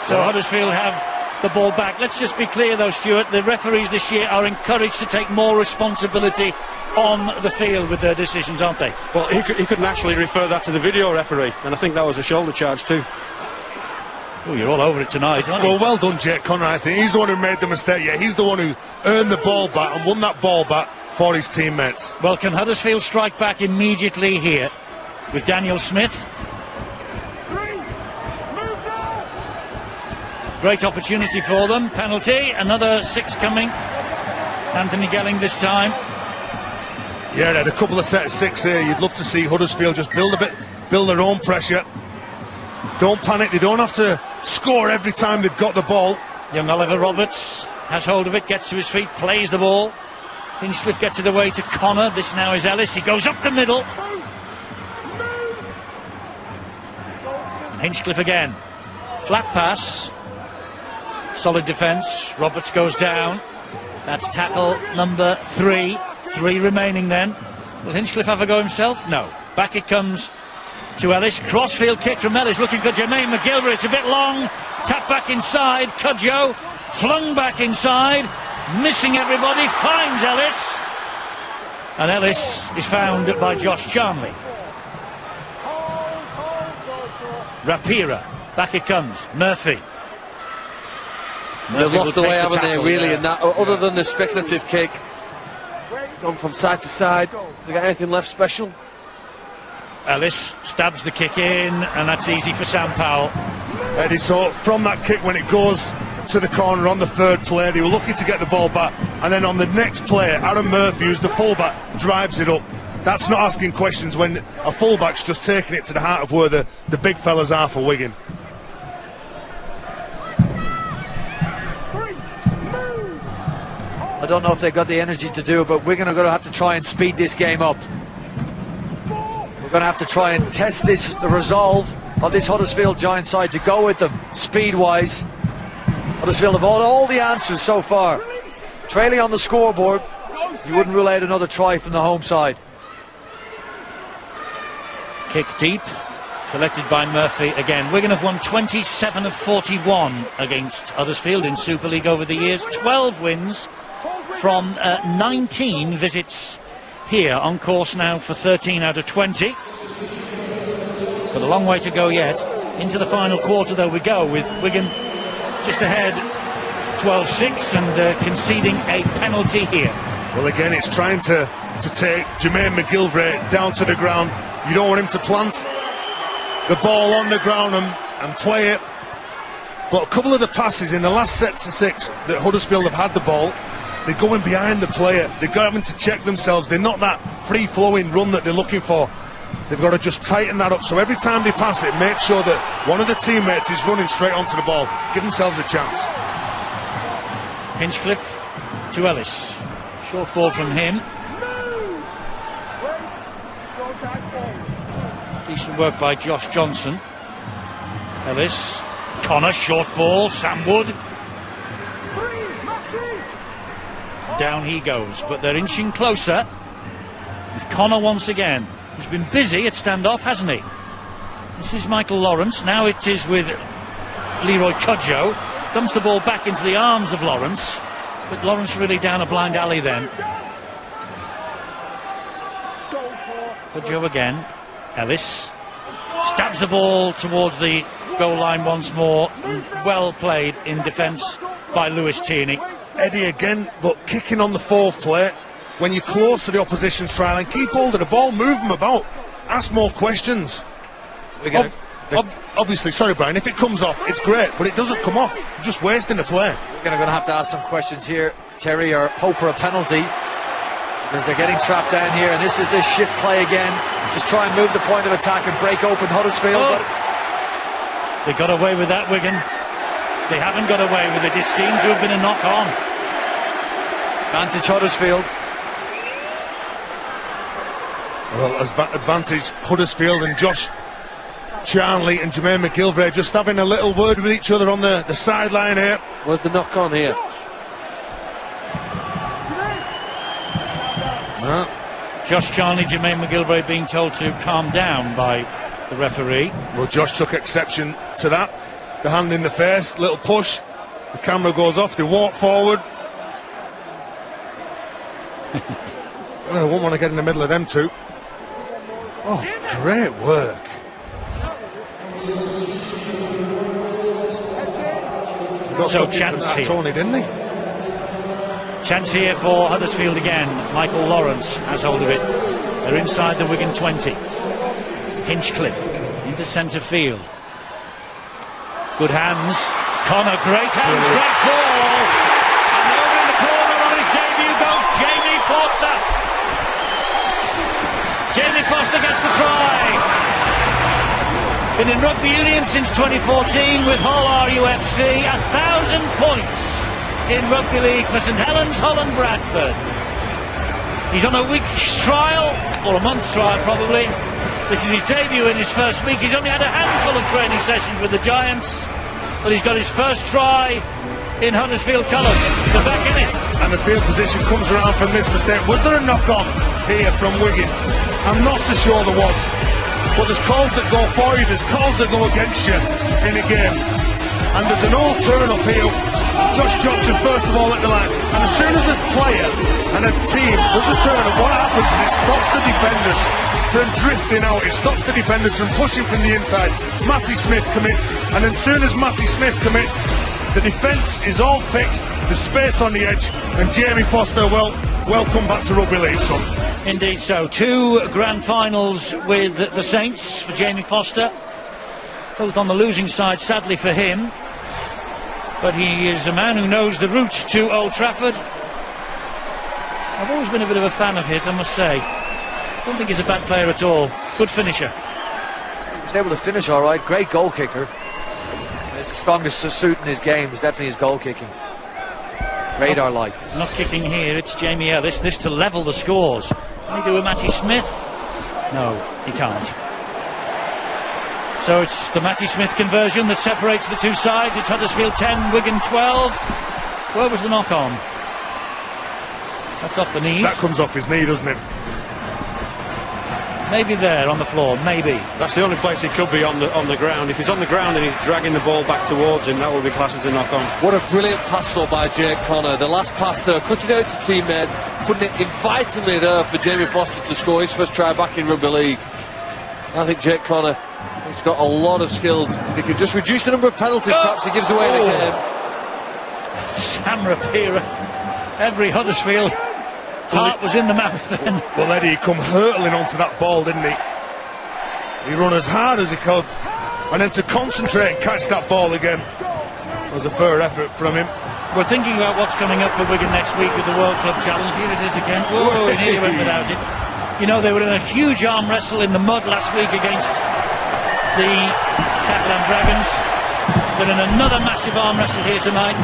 So Huddersfield have the ball back. Let's just be clear though, Stuart, the referees this year are encouraged to take more responsibility on the field with their decisions, aren't they? Well, he couldn't actually refer that to the video referee, and I think that was a shoulder charge too. Oh, you're all over it tonight, aren't you? Well, well done, Jake Connor. I think he's the one who made the mistake. Yeah, he's the one who earned the ball back and won that ball back for his teammates. Well, can Huddersfield strike back immediately here with Daniel Smith? Great opportunity for them. Penalty, another 6 coming. Anthony Gelling this time. Yeah, they had a couple of set of 6 here. You'd love to see Huddersfield just build their own pressure. Don't panic. They don't have to score every time they've got the ball. Young Oliver Roberts has hold of it, gets to his feet, plays the ball. Hinchcliffe gets it away to Connor. This now is Ellis. He goes up the middle. Hinchcliffe again. Flat pass. Solid defence. Roberts goes down. That's tackle number 3. 3 remaining then. Will Hinchcliffe have a go himself? No. Back it comes to Ellis. Crossfield kick from Ellis, looking for Jermaine McGilvray. It's a bit long. Tap back inside. Cudjoe flung back inside. Missing everybody. Finds Ellis. And Ellis is found by Josh Charnley. Rapira. Back it comes. Murphy. They've lost the way, haven't they, really, yeah. in that, other than the speculative kick. Gone from side to side. Have they got anything left special? Ellis stabs the kick in, and that's easy for Sam Powell. Eddie, so from that kick, when it goes to the corner on the 3rd play, they were lucky to get the ball back, and then on the next play, Aaron Murphy, who's the fullback, drives it up. That's not asking questions when a fullback's just taking it to the heart of where the big fellas are for Wigan. I don't know if they've got the energy to do it, but Wigan are going to have to try and speed this game up. We're going to have to try and test the resolve of this Huddersfield Giant side to go with them speed-wise. Huddersfield have all the answers so far. Trailing on the scoreboard, you wouldn't rule out another try from the home side. Kick deep, collected by Murphy again. Wigan have won 27 of 41 against Huddersfield in Super League over the years. 12 wins from 19 visits here, on course now for 13 out of 20. But a long way to go yet. Into the final quarter though we go, with Wigan just ahead 12-6 and conceding a penalty here. Well, again, it's trying to to take Jermaine McGilvray down to the ground. You don't want him to plant the ball on the ground and play it. But a couple of the passes in the last set to 6 that Huddersfield have had the ball, they're going behind the player. They're having to check themselves. They're not that free-flowing run that they're looking for. They've got to just tighten that up. So every time they pass it, make sure that one of the teammates is running straight onto the ball. Give themselves a chance. Hinchcliffe to Ellis. Short ball from him. Decent work by Josh Johnson. Ellis. Connor, short ball. Sam Wood. Down he goes, but they're inching closer with Connor once again. He's been busy at standoff, hasn't he? This is Michael Lawrence. Now it is with Leroy Cudjoe. Dumps the ball back into the arms of Lawrence, but Lawrence really down a blind alley then. Cudjoe again. Ellis stabs the ball towards the goal line once more. Well played in defence by Lewis Tierney. Eddie again, but kicking on the 4th play. When you're close to the opposition's try line, keep hold of the ball, move them about, ask more questions. Obviously, sorry Brian, if it comes off, it's great, but it doesn't come off. You're just wasting the play. We're going to have to ask some questions here, Terry, or hope for a penalty, because they're getting trapped down here, and this is this shift play again. Just try and move the point of attack and break open Huddersfield. Oh. They got away with that, Wigan. They haven't got away with it. It seems to have been a knock-on. Advantage Huddersfield. Well, as advantage Huddersfield, and Josh Charnley and Jermaine McGilvray just having a little word with each other on the sideline here. Where's the knock-on here? Josh Charnley, Jermaine McGilvray being told to calm down by the referee. Well, Josh took exception to that. The hand in the face, little push. The camera goes off, they walk forward. I won't want to get in the middle of them two. Oh, great work. So chance here. Tony, didn't he? Chance here for Huddersfield again. Michael Lawrence has hold of it. They're inside the Wigan 20. Hinchcliffe into centre field. Good hands. Connor, great hands, great ball. And over in the corner on his debut goes Jamie Foster. Jamie Foster gets the try. Been in rugby union since 2014 with Hull RUFC. 1,000 points in rugby league for St Helens, Hull and Bradford. He's on a week's trial, or a month's trial probably. This is his debut in his first week. He's only had a handful of training sessions with the Giants, but he's got his first try in Huddersfield colours. They're back in it. And the field position comes around from this mistake. Was there a knock-on here from Wigan? I'm not so sure there was. But there's calls that go for you, there's calls that go against you in a game. And there's an old turn-up here. Josh Johnson first of all at the line. And as soon as a player and a team does a turn-up, what happens is it stops the defenders from drifting out. It stops the defenders from pushing from the inside. Matty Smith commits, and as soon as Matty Smith commits, the defence is all fixed, the space on the edge, and Jamie Foster, welcome back to rugby league, son. Indeed so. 2 grand finals with the Saints for Jamie Foster. Both on the losing side, sadly for him. But he is a man who knows the route to Old Trafford. I've always been a bit of a fan of his, I must say. Don't think he's a bad player at all. Good finisher. He was able to finish all right. Great goal kicker. His strongest suit in his game is definitely his goal kicking. Radar-like. Not kicking here, it's Jamie Ellis. This to level the scores. Can he do a Matty Smith? No, he can't. So it's the Matty Smith conversion that separates the two sides. It's Huddersfield 10, Wigan 12. Where was the knock-on? That's off the knee. That comes off his knee, doesn't it? Maybe there on the floor, maybe. That's the only place he could be on the ground. If he's on the ground and he's dragging the ball back towards him, that will be classed as a knock-on. What a brilliant pass though by Jake Connor. The last pass there, cutting out to teammate, putting it invitingly there for Jamie Foster to score his first try back in rugby league. I think Jake Connor, he's got a lot of skills. If he could just reduce the number of penalties, perhaps he gives away the game. Sam Rapira. Every Huddersfield Heart was in the mouth then. Well, Eddie, he come hurtling onto that ball, didn't he? He run as hard as he could, and then to concentrate and catch that ball again was a fair effort from him. We're thinking about what's coming up for Wigan next week with the World Club Challenge. Here it is again. Whoa, he nearly went without it. You know, they were in a huge arm wrestle in the mud last week against the Catalan Dragons. They're in another massive arm wrestle here tonight.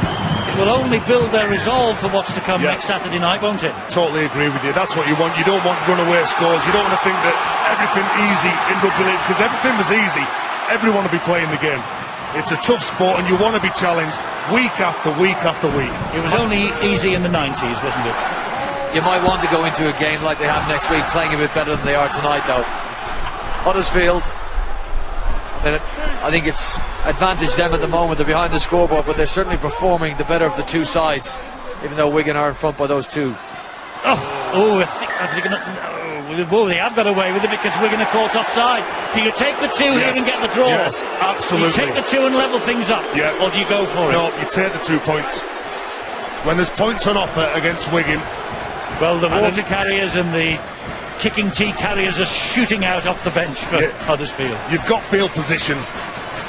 It will only build their resolve for what's to come next Saturday night, won't it? Totally agree with you. That's what you want. You don't want runaway scores. You don't want to think that everything easy in rugby league, because everything was easy. Everyone will be playing the game. It's a tough sport, and you want to be challenged week after week after week. It was only easy in the 90s, wasn't it? You might want to go into a game like they have next week, playing a bit better than they are tonight, though. Huddersfield, I think it's advantage them at the moment. They're behind the scoreboard, but they're certainly performing the better of the two sides, even though Wigan are in front by those two. They have got away with it because Wigan are caught offside. Do you take the two here and get the draw? Yes, absolutely. Do you take the two and level things up? Yeah. Or do you go for it? No, you take the 2 points. When there's points on offer against Wigan. Well, the water carriers and the kicking tea carriers are shooting out off the bench for Huddersfield. You've got field position.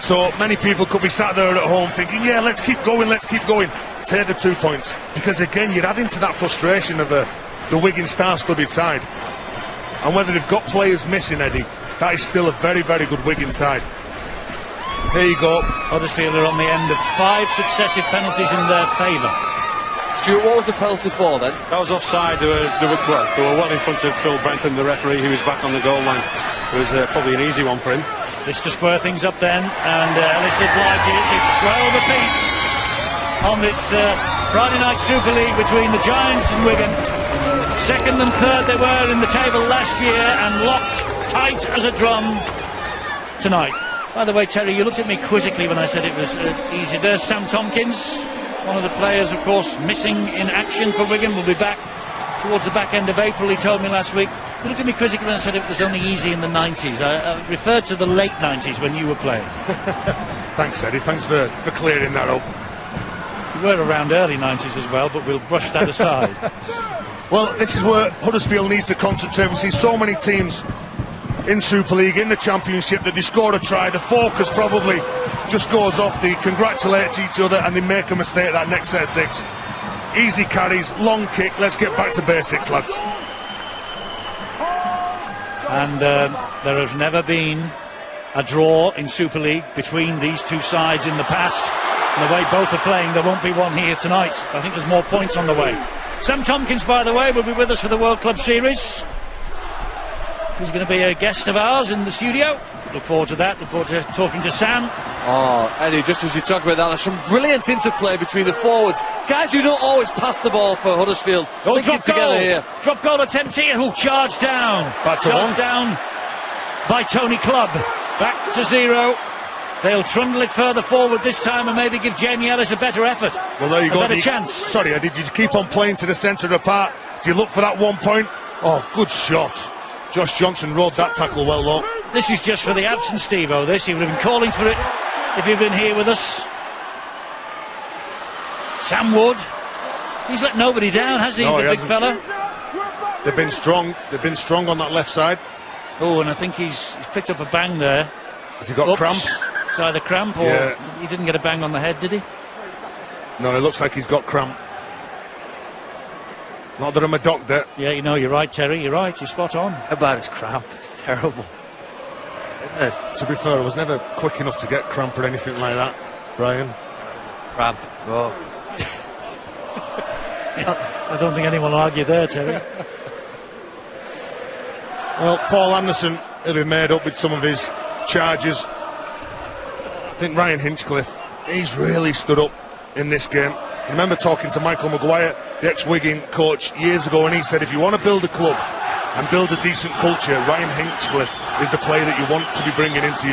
So many people could be sat there at home thinking, yeah, let's keep going, let's keep going. Take the 2 points. Because again, you're adding to that frustration of the Wigan star-studded side. And whether they've got players missing, Eddie, that is still a very, very good Wigan side. Here you go. Huddersfield are on the end of 5 successive penalties in their favour. Stuart, what was the penalty for then? That was offside. They were well in front of Phil Bentham, the referee, who was back on the goal line. It was probably an easy one for him. This to square things up then, and Ellis obliges. It's 12 apiece on this Friday night Super League between the Giants and Wigan. Second and third they were in the table last year and locked tight as a drum tonight. By the way, Terry, you looked at me quizzically when I said it was easy. There's Sam Tompkins, one of the players, of course, missing in action for Wigan. Will be back towards the back end of April, he told me last week. You looked at me quizzically when I said it was only easy in the 90s. I referred to the late 90s when you were playing. Thanks, Eddie. Thanks for clearing that up. You were around early 90s as well, but we'll brush that aside. Well, this is where Huddersfield need to concentrate. We see so many teams in Super League, in the Championship, that they score a try, the focus probably just goes off, they congratulate each other and they make a mistake that next set of 6. Easy carries, long kick, let's get back to basics, lads. And there has never been a draw in Super League between these two sides in the past. And the way both are playing, there won't be one here tonight. I think there's more points on the way. Sam Tompkins, by the way, will be with us for the World Club Series. He's going to be a guest of ours in the studio. Look forward to that. Look forward to talking to Sam. Oh, Eddie, just as you talk about that, there's some brilliant interplay between the forwards. Guys who don't always pass the ball for Huddersfield. Drop together goal. Here. Drop goal attempt here. Who charged down? Charged down by Tony Clubb. Back to 0. They'll trundle it further forward this time and maybe give Jamie Ellis a better effort. Well, there you go. A better chance. Sorry, Eddie, did you keep on playing to the centre of the park? Do you look for that 1 point? Oh, good shot. Josh Johnson rode that tackle well, though. This is just for the absence, Steve-O. This, he would have been calling for it if he'd been here with us. Sam Wood. He's let nobody down, has he, No, the he big fella? They've been strong. They've been strong on that left side. Oh, and I think he's picked up a bang there. Has he got cramp? It's either cramp or he didn't get a bang on the head, did he? No, it looks like he's got cramp. Not that I'm a doctor. Yeah, you know, you're right, Terry. You're right. You're spot on. How bad is cramp? It's terrible. Isn't it? To be fair, I was never quick enough to get cramp or anything like that, Brian. Cramp. Oh. I don't think anyone will argue there, Terry. Well, Paul Anderson, he'll be made up with some of his charges. I think Ryan Hinchcliffe, he's really stood up in this game. I remember talking to Michael Maguire, the ex-Wigan coach, years ago, and he said if you want to build a club and build a decent culture, Ryan Hinchcliffe is the player that you want to be bringing into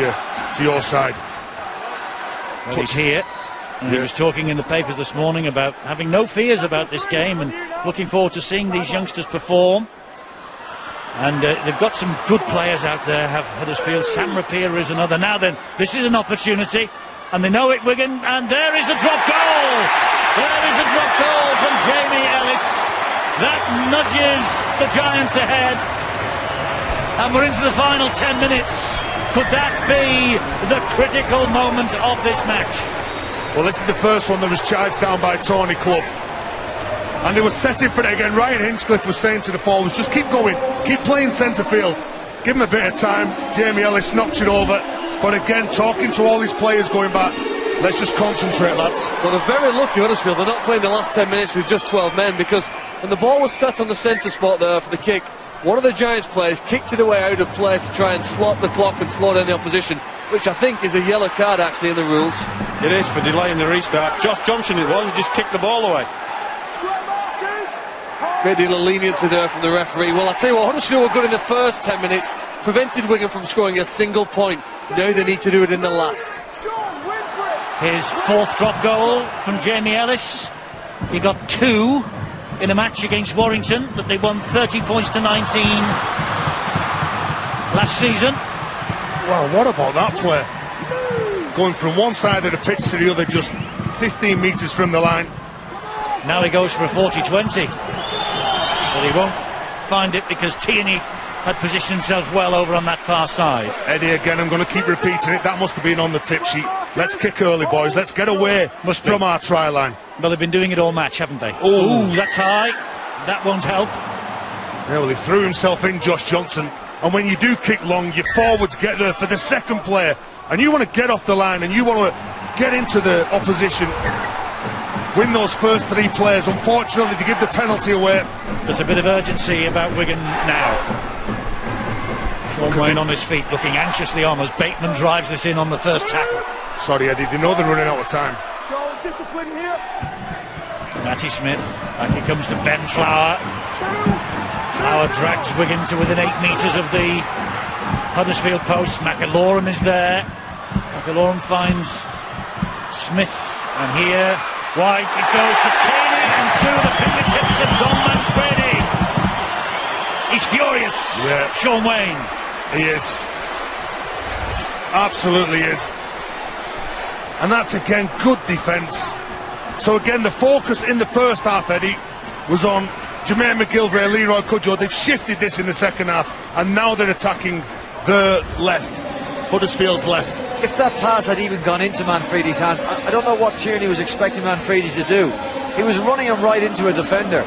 your side. Well, he's here. And he was talking in the papers this morning about having no fears about this game and looking forward to seeing these youngsters perform. And they've got some good players out there, have Huddersfield. Sam Rapira is another. Now then, this is an opportunity, and they know it, Wigan, and there is the drop goal! There is the drop goal from Jamie Ellis. That nudges the Giants ahead. And we're into the final 10 minutes. Could that be the critical moment of this match? Well, this is the first one that was charged down by Tony Clubb. And they were setting for it again. Ryan Hinchcliffe was saying to the forwards, just keep going, keep playing centre field. Give him a bit of time. Jamie Ellis knocks it over. But again, talking to all these players going back, let's just concentrate, lads. Well, they're very lucky, Huddersfield. They're not playing the last 10 minutes with just 12 men, because when the ball was set on the centre spot there for the kick, one of the Giants players kicked it away out of play to try and slot the clock and slow down the opposition, which I think is a yellow card actually in the rules. It is for delaying the restart. Josh Johnson it was, he just kicked the ball away. Great deal of leniency there from the referee. Well, I'll tell you what, Huddersfield were good in the first 10 minutes, prevented Wigan from scoring a single point. Now they need to do it in the last. His fourth drop goal from Jamie Ellis. He got 2 in a match against Warrington that they won 30 points to 19 last season. Wow, what about that play? Going from one side of the pitch to the other, just 15 metres from the line. Now he goes for a 40-20. But he won't find it because Tierney had positioned himself well over on that far side. Eddie, again, I'm going to keep repeating it. That must have been on the tip sheet. Let's kick early, boys. Let's get away from our try line. Well, they've been doing it all match, haven't they? Oh, that's high. That won't help. Yeah, well, he threw himself in, Josh Johnson. And when you do kick long, your forwards get there for the second player. And you want to get off the line and you want to get into the opposition. Win those first 3 players. Unfortunately, they give the penalty away. There's a bit of urgency about Wigan now. Sean Wayne on his feet, looking anxiously on as Bateman drives this in on the first tackle. Sorry, Eddie, they know they're running out of time. Matty Smith, back he comes to Ben Flower. Flower drags Wigan to within 8 metres of the Huddersfield post. McAlorum is there. McAlorum finds Smith, and here wide it goes to Tierney and through the fingertips of Don Manfredi. He's furious. Yeah. Sean Wayne. He is. Absolutely is. And that's again good defence. So again, the focus in the first half, Eddie, was on Jermaine McGilvray, Leroy Cudjoe. They've shifted this in the second half, and now they're attacking the left, Huddersfield's left. If that pass had even gone into Manfredi's hands, I don't know what Tierney was expecting Manfredi to do. He was running him right into a defender.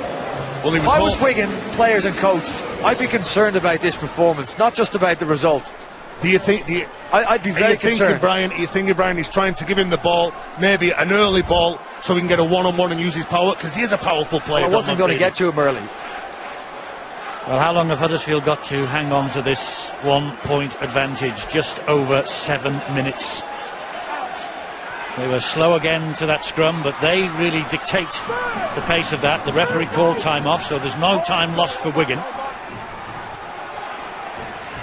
Well, if I was Wigan, players and coach, I'd be concerned about this performance, not just about the result. Do you think... I'd be very concerned. You think Brian is trying to give him the ball, maybe an early ball, so he can get a one-on-one and use his power, because he is a powerful player. I wasn't going to get to him early. Well, how long have Huddersfield got to hang on to this 1-point advantage? Just over 7 minutes. They were slow again to that scrum, but they really dictate the pace of that. The referee called time off, so there's no time lost for Wigan.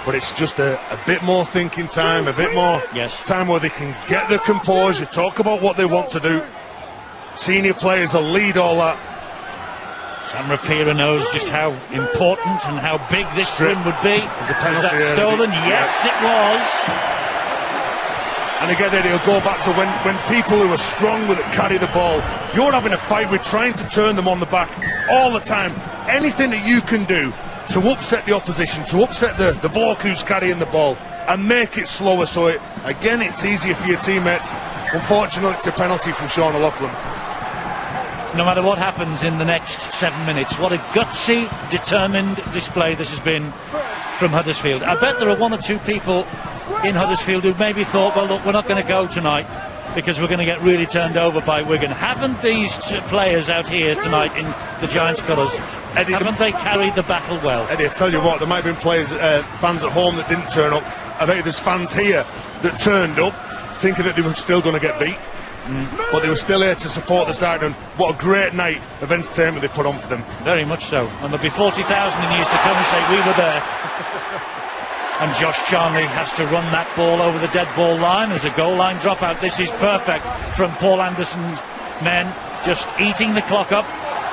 But it's just a bit more thinking time, a bit more time where they can get their composure, talk about what they want to do. Senior players will lead all that. Sam Rapira knows just how important and how big this scrum would be. There's a penalty. Was that stolen? Yes, it was. And again, Eddie, it'll go back to when people who are strong with it carry the ball. You're having a fight with trying to turn them on the back all the time. Anything that you can do to upset the opposition, to upset the bloke who's carrying the ball and make it slower, so it's easier for your teammates. Unfortunately, it's a penalty from Sean O'Loughlin. No matter what happens in the next 7 minutes, what a gutsy, determined display this has been from Huddersfield. I bet there are 1 or 2 people in Huddersfield who maybe thought, well, look, we're not going to go tonight because we're going to get really turned over by Wigan. Haven't these players out here tonight in the Giants colours, Eddie, haven't they carried the battle well? Eddie, I tell you what, there might have been players, fans at home that didn't turn up. I bet there's fans here that turned up thinking that they were still going to get beat. But they were still here to support the side, and what a great night of entertainment they put on for them. Very much so. And there'll be 40,000 in years to come who say we were there. And Josh Charnley has to run that ball over the dead ball line. There's a goal line dropout. This is perfect from Paul Anderson's men, just eating the clock up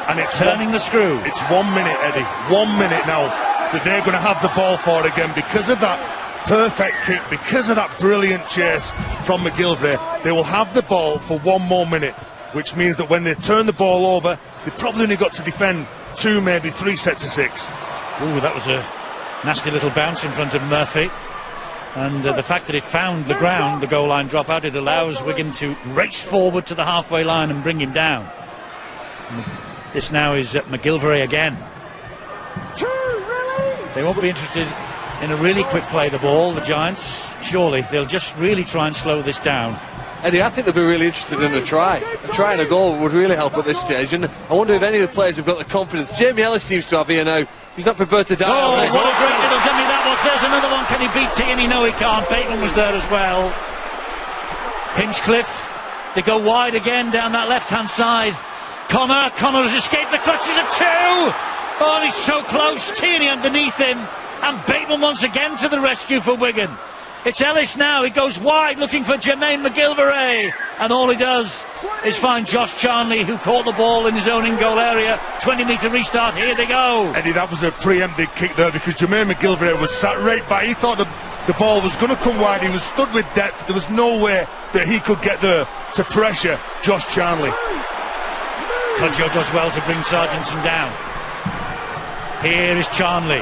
and it's turning the screw. It's 1 minute, Eddie. 1 minute now that they're going to have the ball for it again because of that perfect kick, because of that brilliant chase from McGilvray. They will have the ball for 1 more minute, which means that when they turn the ball over, they probably only got to defend 2, maybe 3 sets of 6. Ooh, that was a nasty little bounce in front of Murphy. And the fact that it found the ground, the goal line dropout, it allows Wigan to race forward to the halfway line and bring him down. And this now is McGilvray again. They won't be interested in a really quick play the ball, the Giants. Surely they'll just really try and slow this down. Eddie, I think they'll be really interested in a try. A try and a goal would really help at this stage, and I wonder if any of the players have got the confidence. Jamie Ellis seems to have here now. He's not prepared to die on this. What a great little dummy that was. There's another one. Can he beat Tierney? No, he can't. Bateman was there as well. Hinchcliffe. They go wide again down that left-hand side. Connor has escaped the clutches of 2. Oh, and he's so close. Tierney underneath him. And Bateman once again to the rescue for Wigan. It's Ellis now. He goes wide looking for Jermaine McGilvray. And all he does is find Josh Charnley, who caught the ball in his own in-goal area. 20-metre restart. Here they go. Eddie, that was a preempted kick there because Jermaine McGilvray was sat right by. He thought the ball was going to come wide. He was stood with depth. There was no way that he could get there to pressure Josh Charnley. Cudjoe does well to bring Sargentson down. Here is Charnley,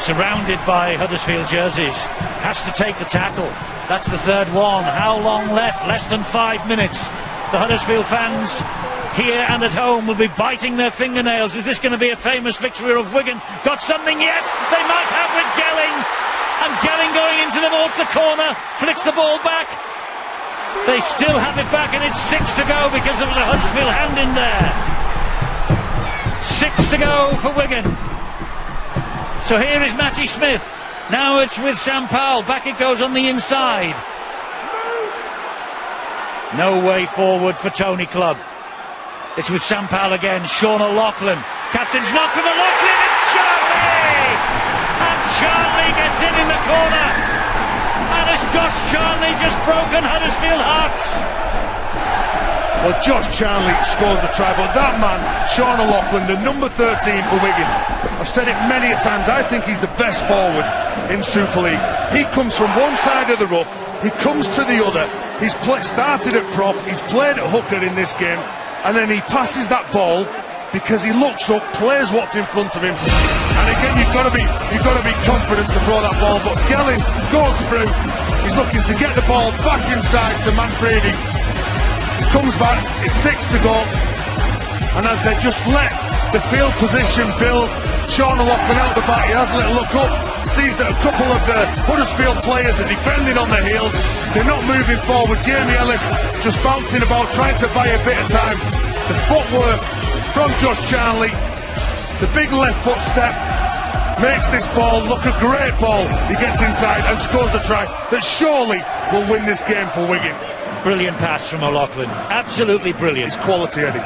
surrounded by Huddersfield jerseys. Has to take the tackle. That's the third one. How long left? Less than 5 minutes. The Huddersfield fans here and at home will be biting their fingernails. Is this going to be a famous victory of Wigan? Got something yet? They might have with Gelling. And Gelling going into the corner. Flicks the ball back. They still have it back, and it's 6 to go because there was a Huddersfield hand in there. 6 to go for Wigan. So here is Matty Smith. Now it's with Sam Powell. Back it goes on the inside. No way forward for Tony Clubb. It's with Sam Powell again. Sean O'Loughlin. Captain's knock from O'Loughlin. It's Charnley! And Charnley gets in the corner. And has Josh Charnley just broken Huddersfield hearts? Well, Josh Charnley scores the try, but that man, Sean O'Loughlin, the number 13 for Wigan, I've said it many a times, I think he's the best forward in Super League. He comes from one side of the ruck, he comes to the other, he's started at prop, he's played at hooker in this game, and then he passes that ball because he looks up, plays what's in front of him, and again you've got to be confident to throw that ball, but Gelling goes through, he's looking to get the ball back inside to Manfredi. Comes back, it's 6 to go, and as they just let the field position build, Sean O'Loughlin out the back, he has a little look up, sees that a couple of the Huddersfield players are defending on their heels, they're not moving forward. Jamie Ellis just bouncing about, trying to buy a bit of time. The footwork from Josh Charnley, the big left foot step, makes this ball look a great ball. He gets inside and scores the try that surely will win this game for Wigan. Brilliant pass from O'Loughlin. Absolutely brilliant. It's quality, Eddie.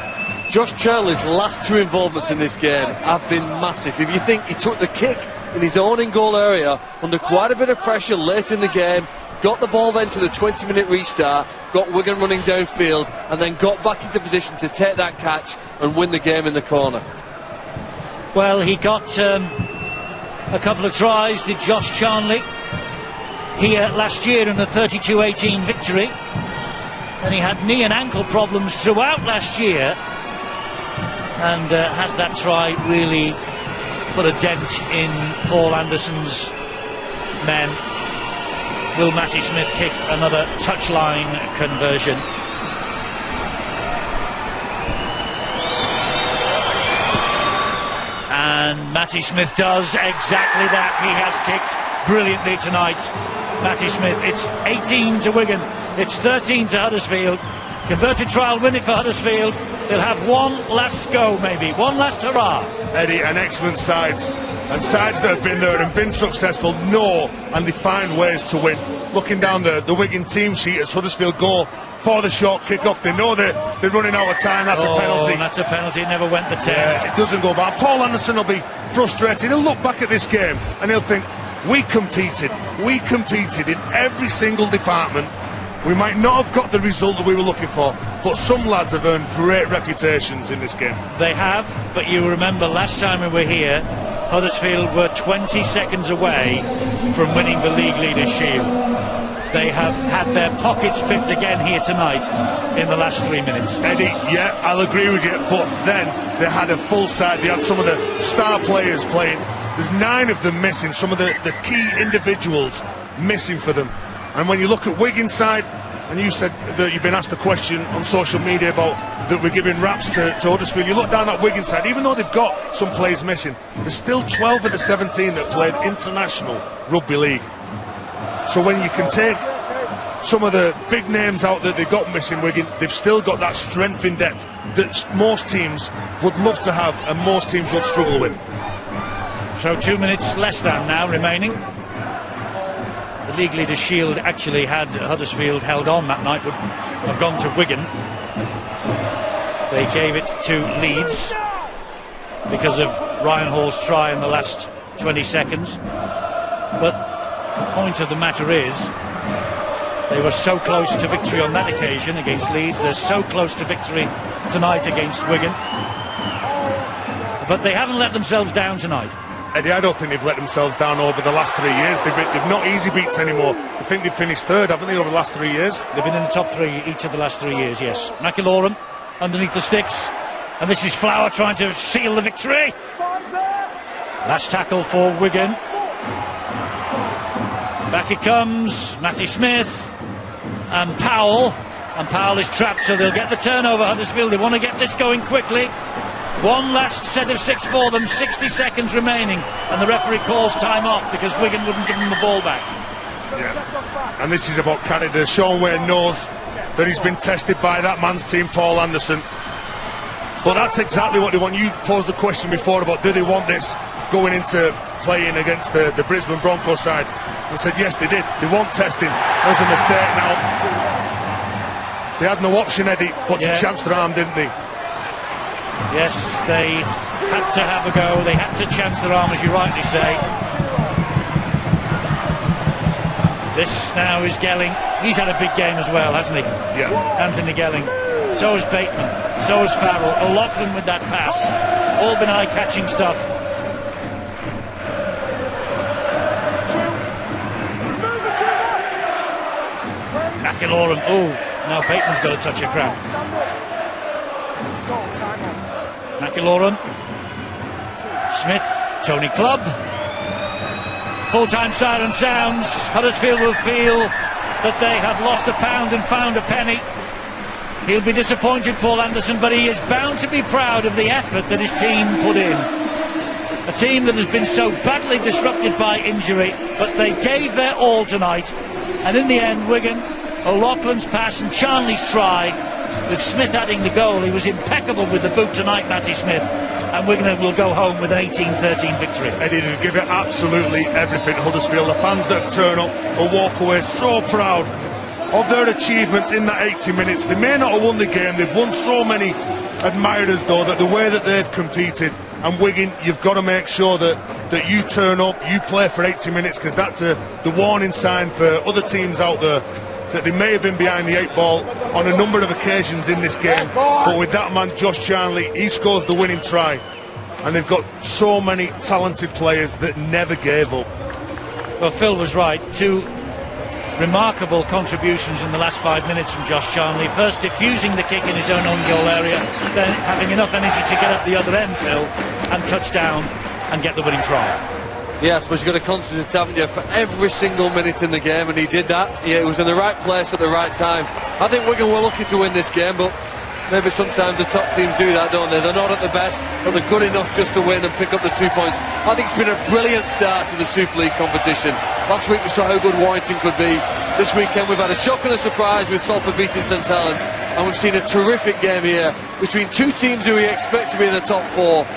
Josh Charnley's last 2 involvements in this game have been massive. If you think he took the kick in his own in-goal area under quite a bit of pressure late in the game, got the ball then to the 20-minute restart, got Wigan running downfield, and then got back into position to take that catch and win the game in the corner. Well, he got a couple of tries, did Josh Charnley, here last year in a 32-18 victory. And he had knee and ankle problems throughout last year, and has that try really put a dent in Paul Anderson's men? Will Matty Smith kick another touchline conversion? And Matty Smith does exactly that. He has kicked brilliantly tonight. Matty Smith, it's 18 to Wigan, it's 13 to Huddersfield. Converted trial win it for Huddersfield. They'll have one last go, maybe one last hurrah. Eddie, an excellent sides, and sides that have been there and been successful know and they find ways to win. Looking down the Wigan team sheet as Huddersfield go for the short kick-off, they know that they're running out of time. That's a penalty. That's a penalty, it never went the 10. Yeah, it doesn't go back. Paul Anderson will be frustrated. He'll look back at this game and he'll think, we competed in every single department. We might not have got the result that we were looking for, but some lads have earned great reputations in this game. They have, but you remember last time we were here, Huddersfield were 20 seconds away from winning the League Leaders' Shield. they have had their pockets picked again here tonight in the last 3 minutes. Eddie, yeah, I'll agree with you, but then they had a full side. They had some of the star players playing. There's 9 of them missing, some of the key individuals missing for them. And when you look at Wigan's side, and you said that you've been asked a question on social media about that we're giving raps to Huddersfield, you look down that Wigan side, even though they've got some players missing, there's still 12 of the 17 that played international rugby league. So when you can take some of the big names out that they've got missing, Wigan, they've still got that strength in depth that most teams would love to have and most teams would struggle with. So 2 minutes less than now remaining. The League Leaders Shield actually, had Huddersfield held on that night, would have gone to Wigan. They gave it to Leeds because of Ryan Hall's try in the last 20 seconds. But the point of the matter is, they were so close to victory on that occasion against Leeds. They're so close to victory tonight against Wigan. But they haven't let themselves down tonight. Eddie, I don't think they've let themselves down over the last 3 years. They've not easy beats anymore. I think they've finished third, haven't they, over the last 3 years? They've been in the top 3 each of the last 3 years, yes. McIlorum underneath the sticks. And this is Flower trying to seal the victory. Last tackle for Wigan. Back it comes, Matty Smith and Powell. And Powell is trapped, so they'll get the turnover, Huddersfield. They want to get this going quickly. One last set of 6 for them, 60 seconds remaining, and the referee calls time off because Wigan wouldn't give them the ball back. Yeah. And this is about character. Sean Wayne knows that he's been tested by that man's team, Paul Anderson. But that's exactly what they want. You posed the question before about do they want this going into playing against the Brisbane Broncos side. I said yes, they did. They want testing. There's a mistake now. They had no option, Eddie, but to chance their arm, didn't they? Yes, they had to have a go. They had to chance their arm, as you rightly say. This now is Gelling. He's had a big game as well, hasn't he? Yeah. Anthony Gelling. So has Bateman. So has Farrell. O'Loughlin with that pass. All been eye-catching stuff. McIlorum. Oh, now Bateman's got to touch a crowd. McIlorum, Smith, Tony Clubb. Full-time siren sounds. Huddersfield will feel that they have lost a pound and found a penny. He'll be disappointed, Paul Anderson, but he is bound to be proud of the effort that his team put in. A team that has been so badly disrupted by injury, but they gave their all tonight. And in the end, Wigan, O'Loughlin's pass and Charnley's try, with Smith adding the goal. He was impeccable with the boot tonight, Matty Smith, and Wigan will go home with an 18-13 victory. Eddie, to give it absolutely everything, Huddersfield. The fans that have turned up will walk away so proud of their achievements in that 80 minutes. They may not have won the game. They've won so many admirers, though, that the way that they've competed. And Wigan, you've got to make sure that you turn up, you play for 80 minutes, because that's the warning sign for other teams out there that they may have been behind the 8 ball on a number of occasions in this game. But with that man, Josh Charnley, he scores the winning try. And they've got so many talented players that never gave up. Well, Phil was right. 2 remarkable contributions in the last 5 minutes from Josh Charnley. First diffusing the kick in his own goal area, then having enough energy to get up the other end, Phil, and touch down and get the winning try. Yes, but you've got to concentrate, haven't you, for every single minute in the game, and he did that. Yeah, he was in the right place at the right time. I think Wigan were lucky to win this game, but maybe sometimes the top teams do that, don't they? They're not at the best, but they're good enough just to win and pick up the 2 points. I think it's been a brilliant start to the Super League competition. Last week we saw how good Warrington could be. This weekend we've had a shock and a surprise with Salford beating St Helens, and we've seen a terrific game here between 2 teams who we expect to be in the top 4.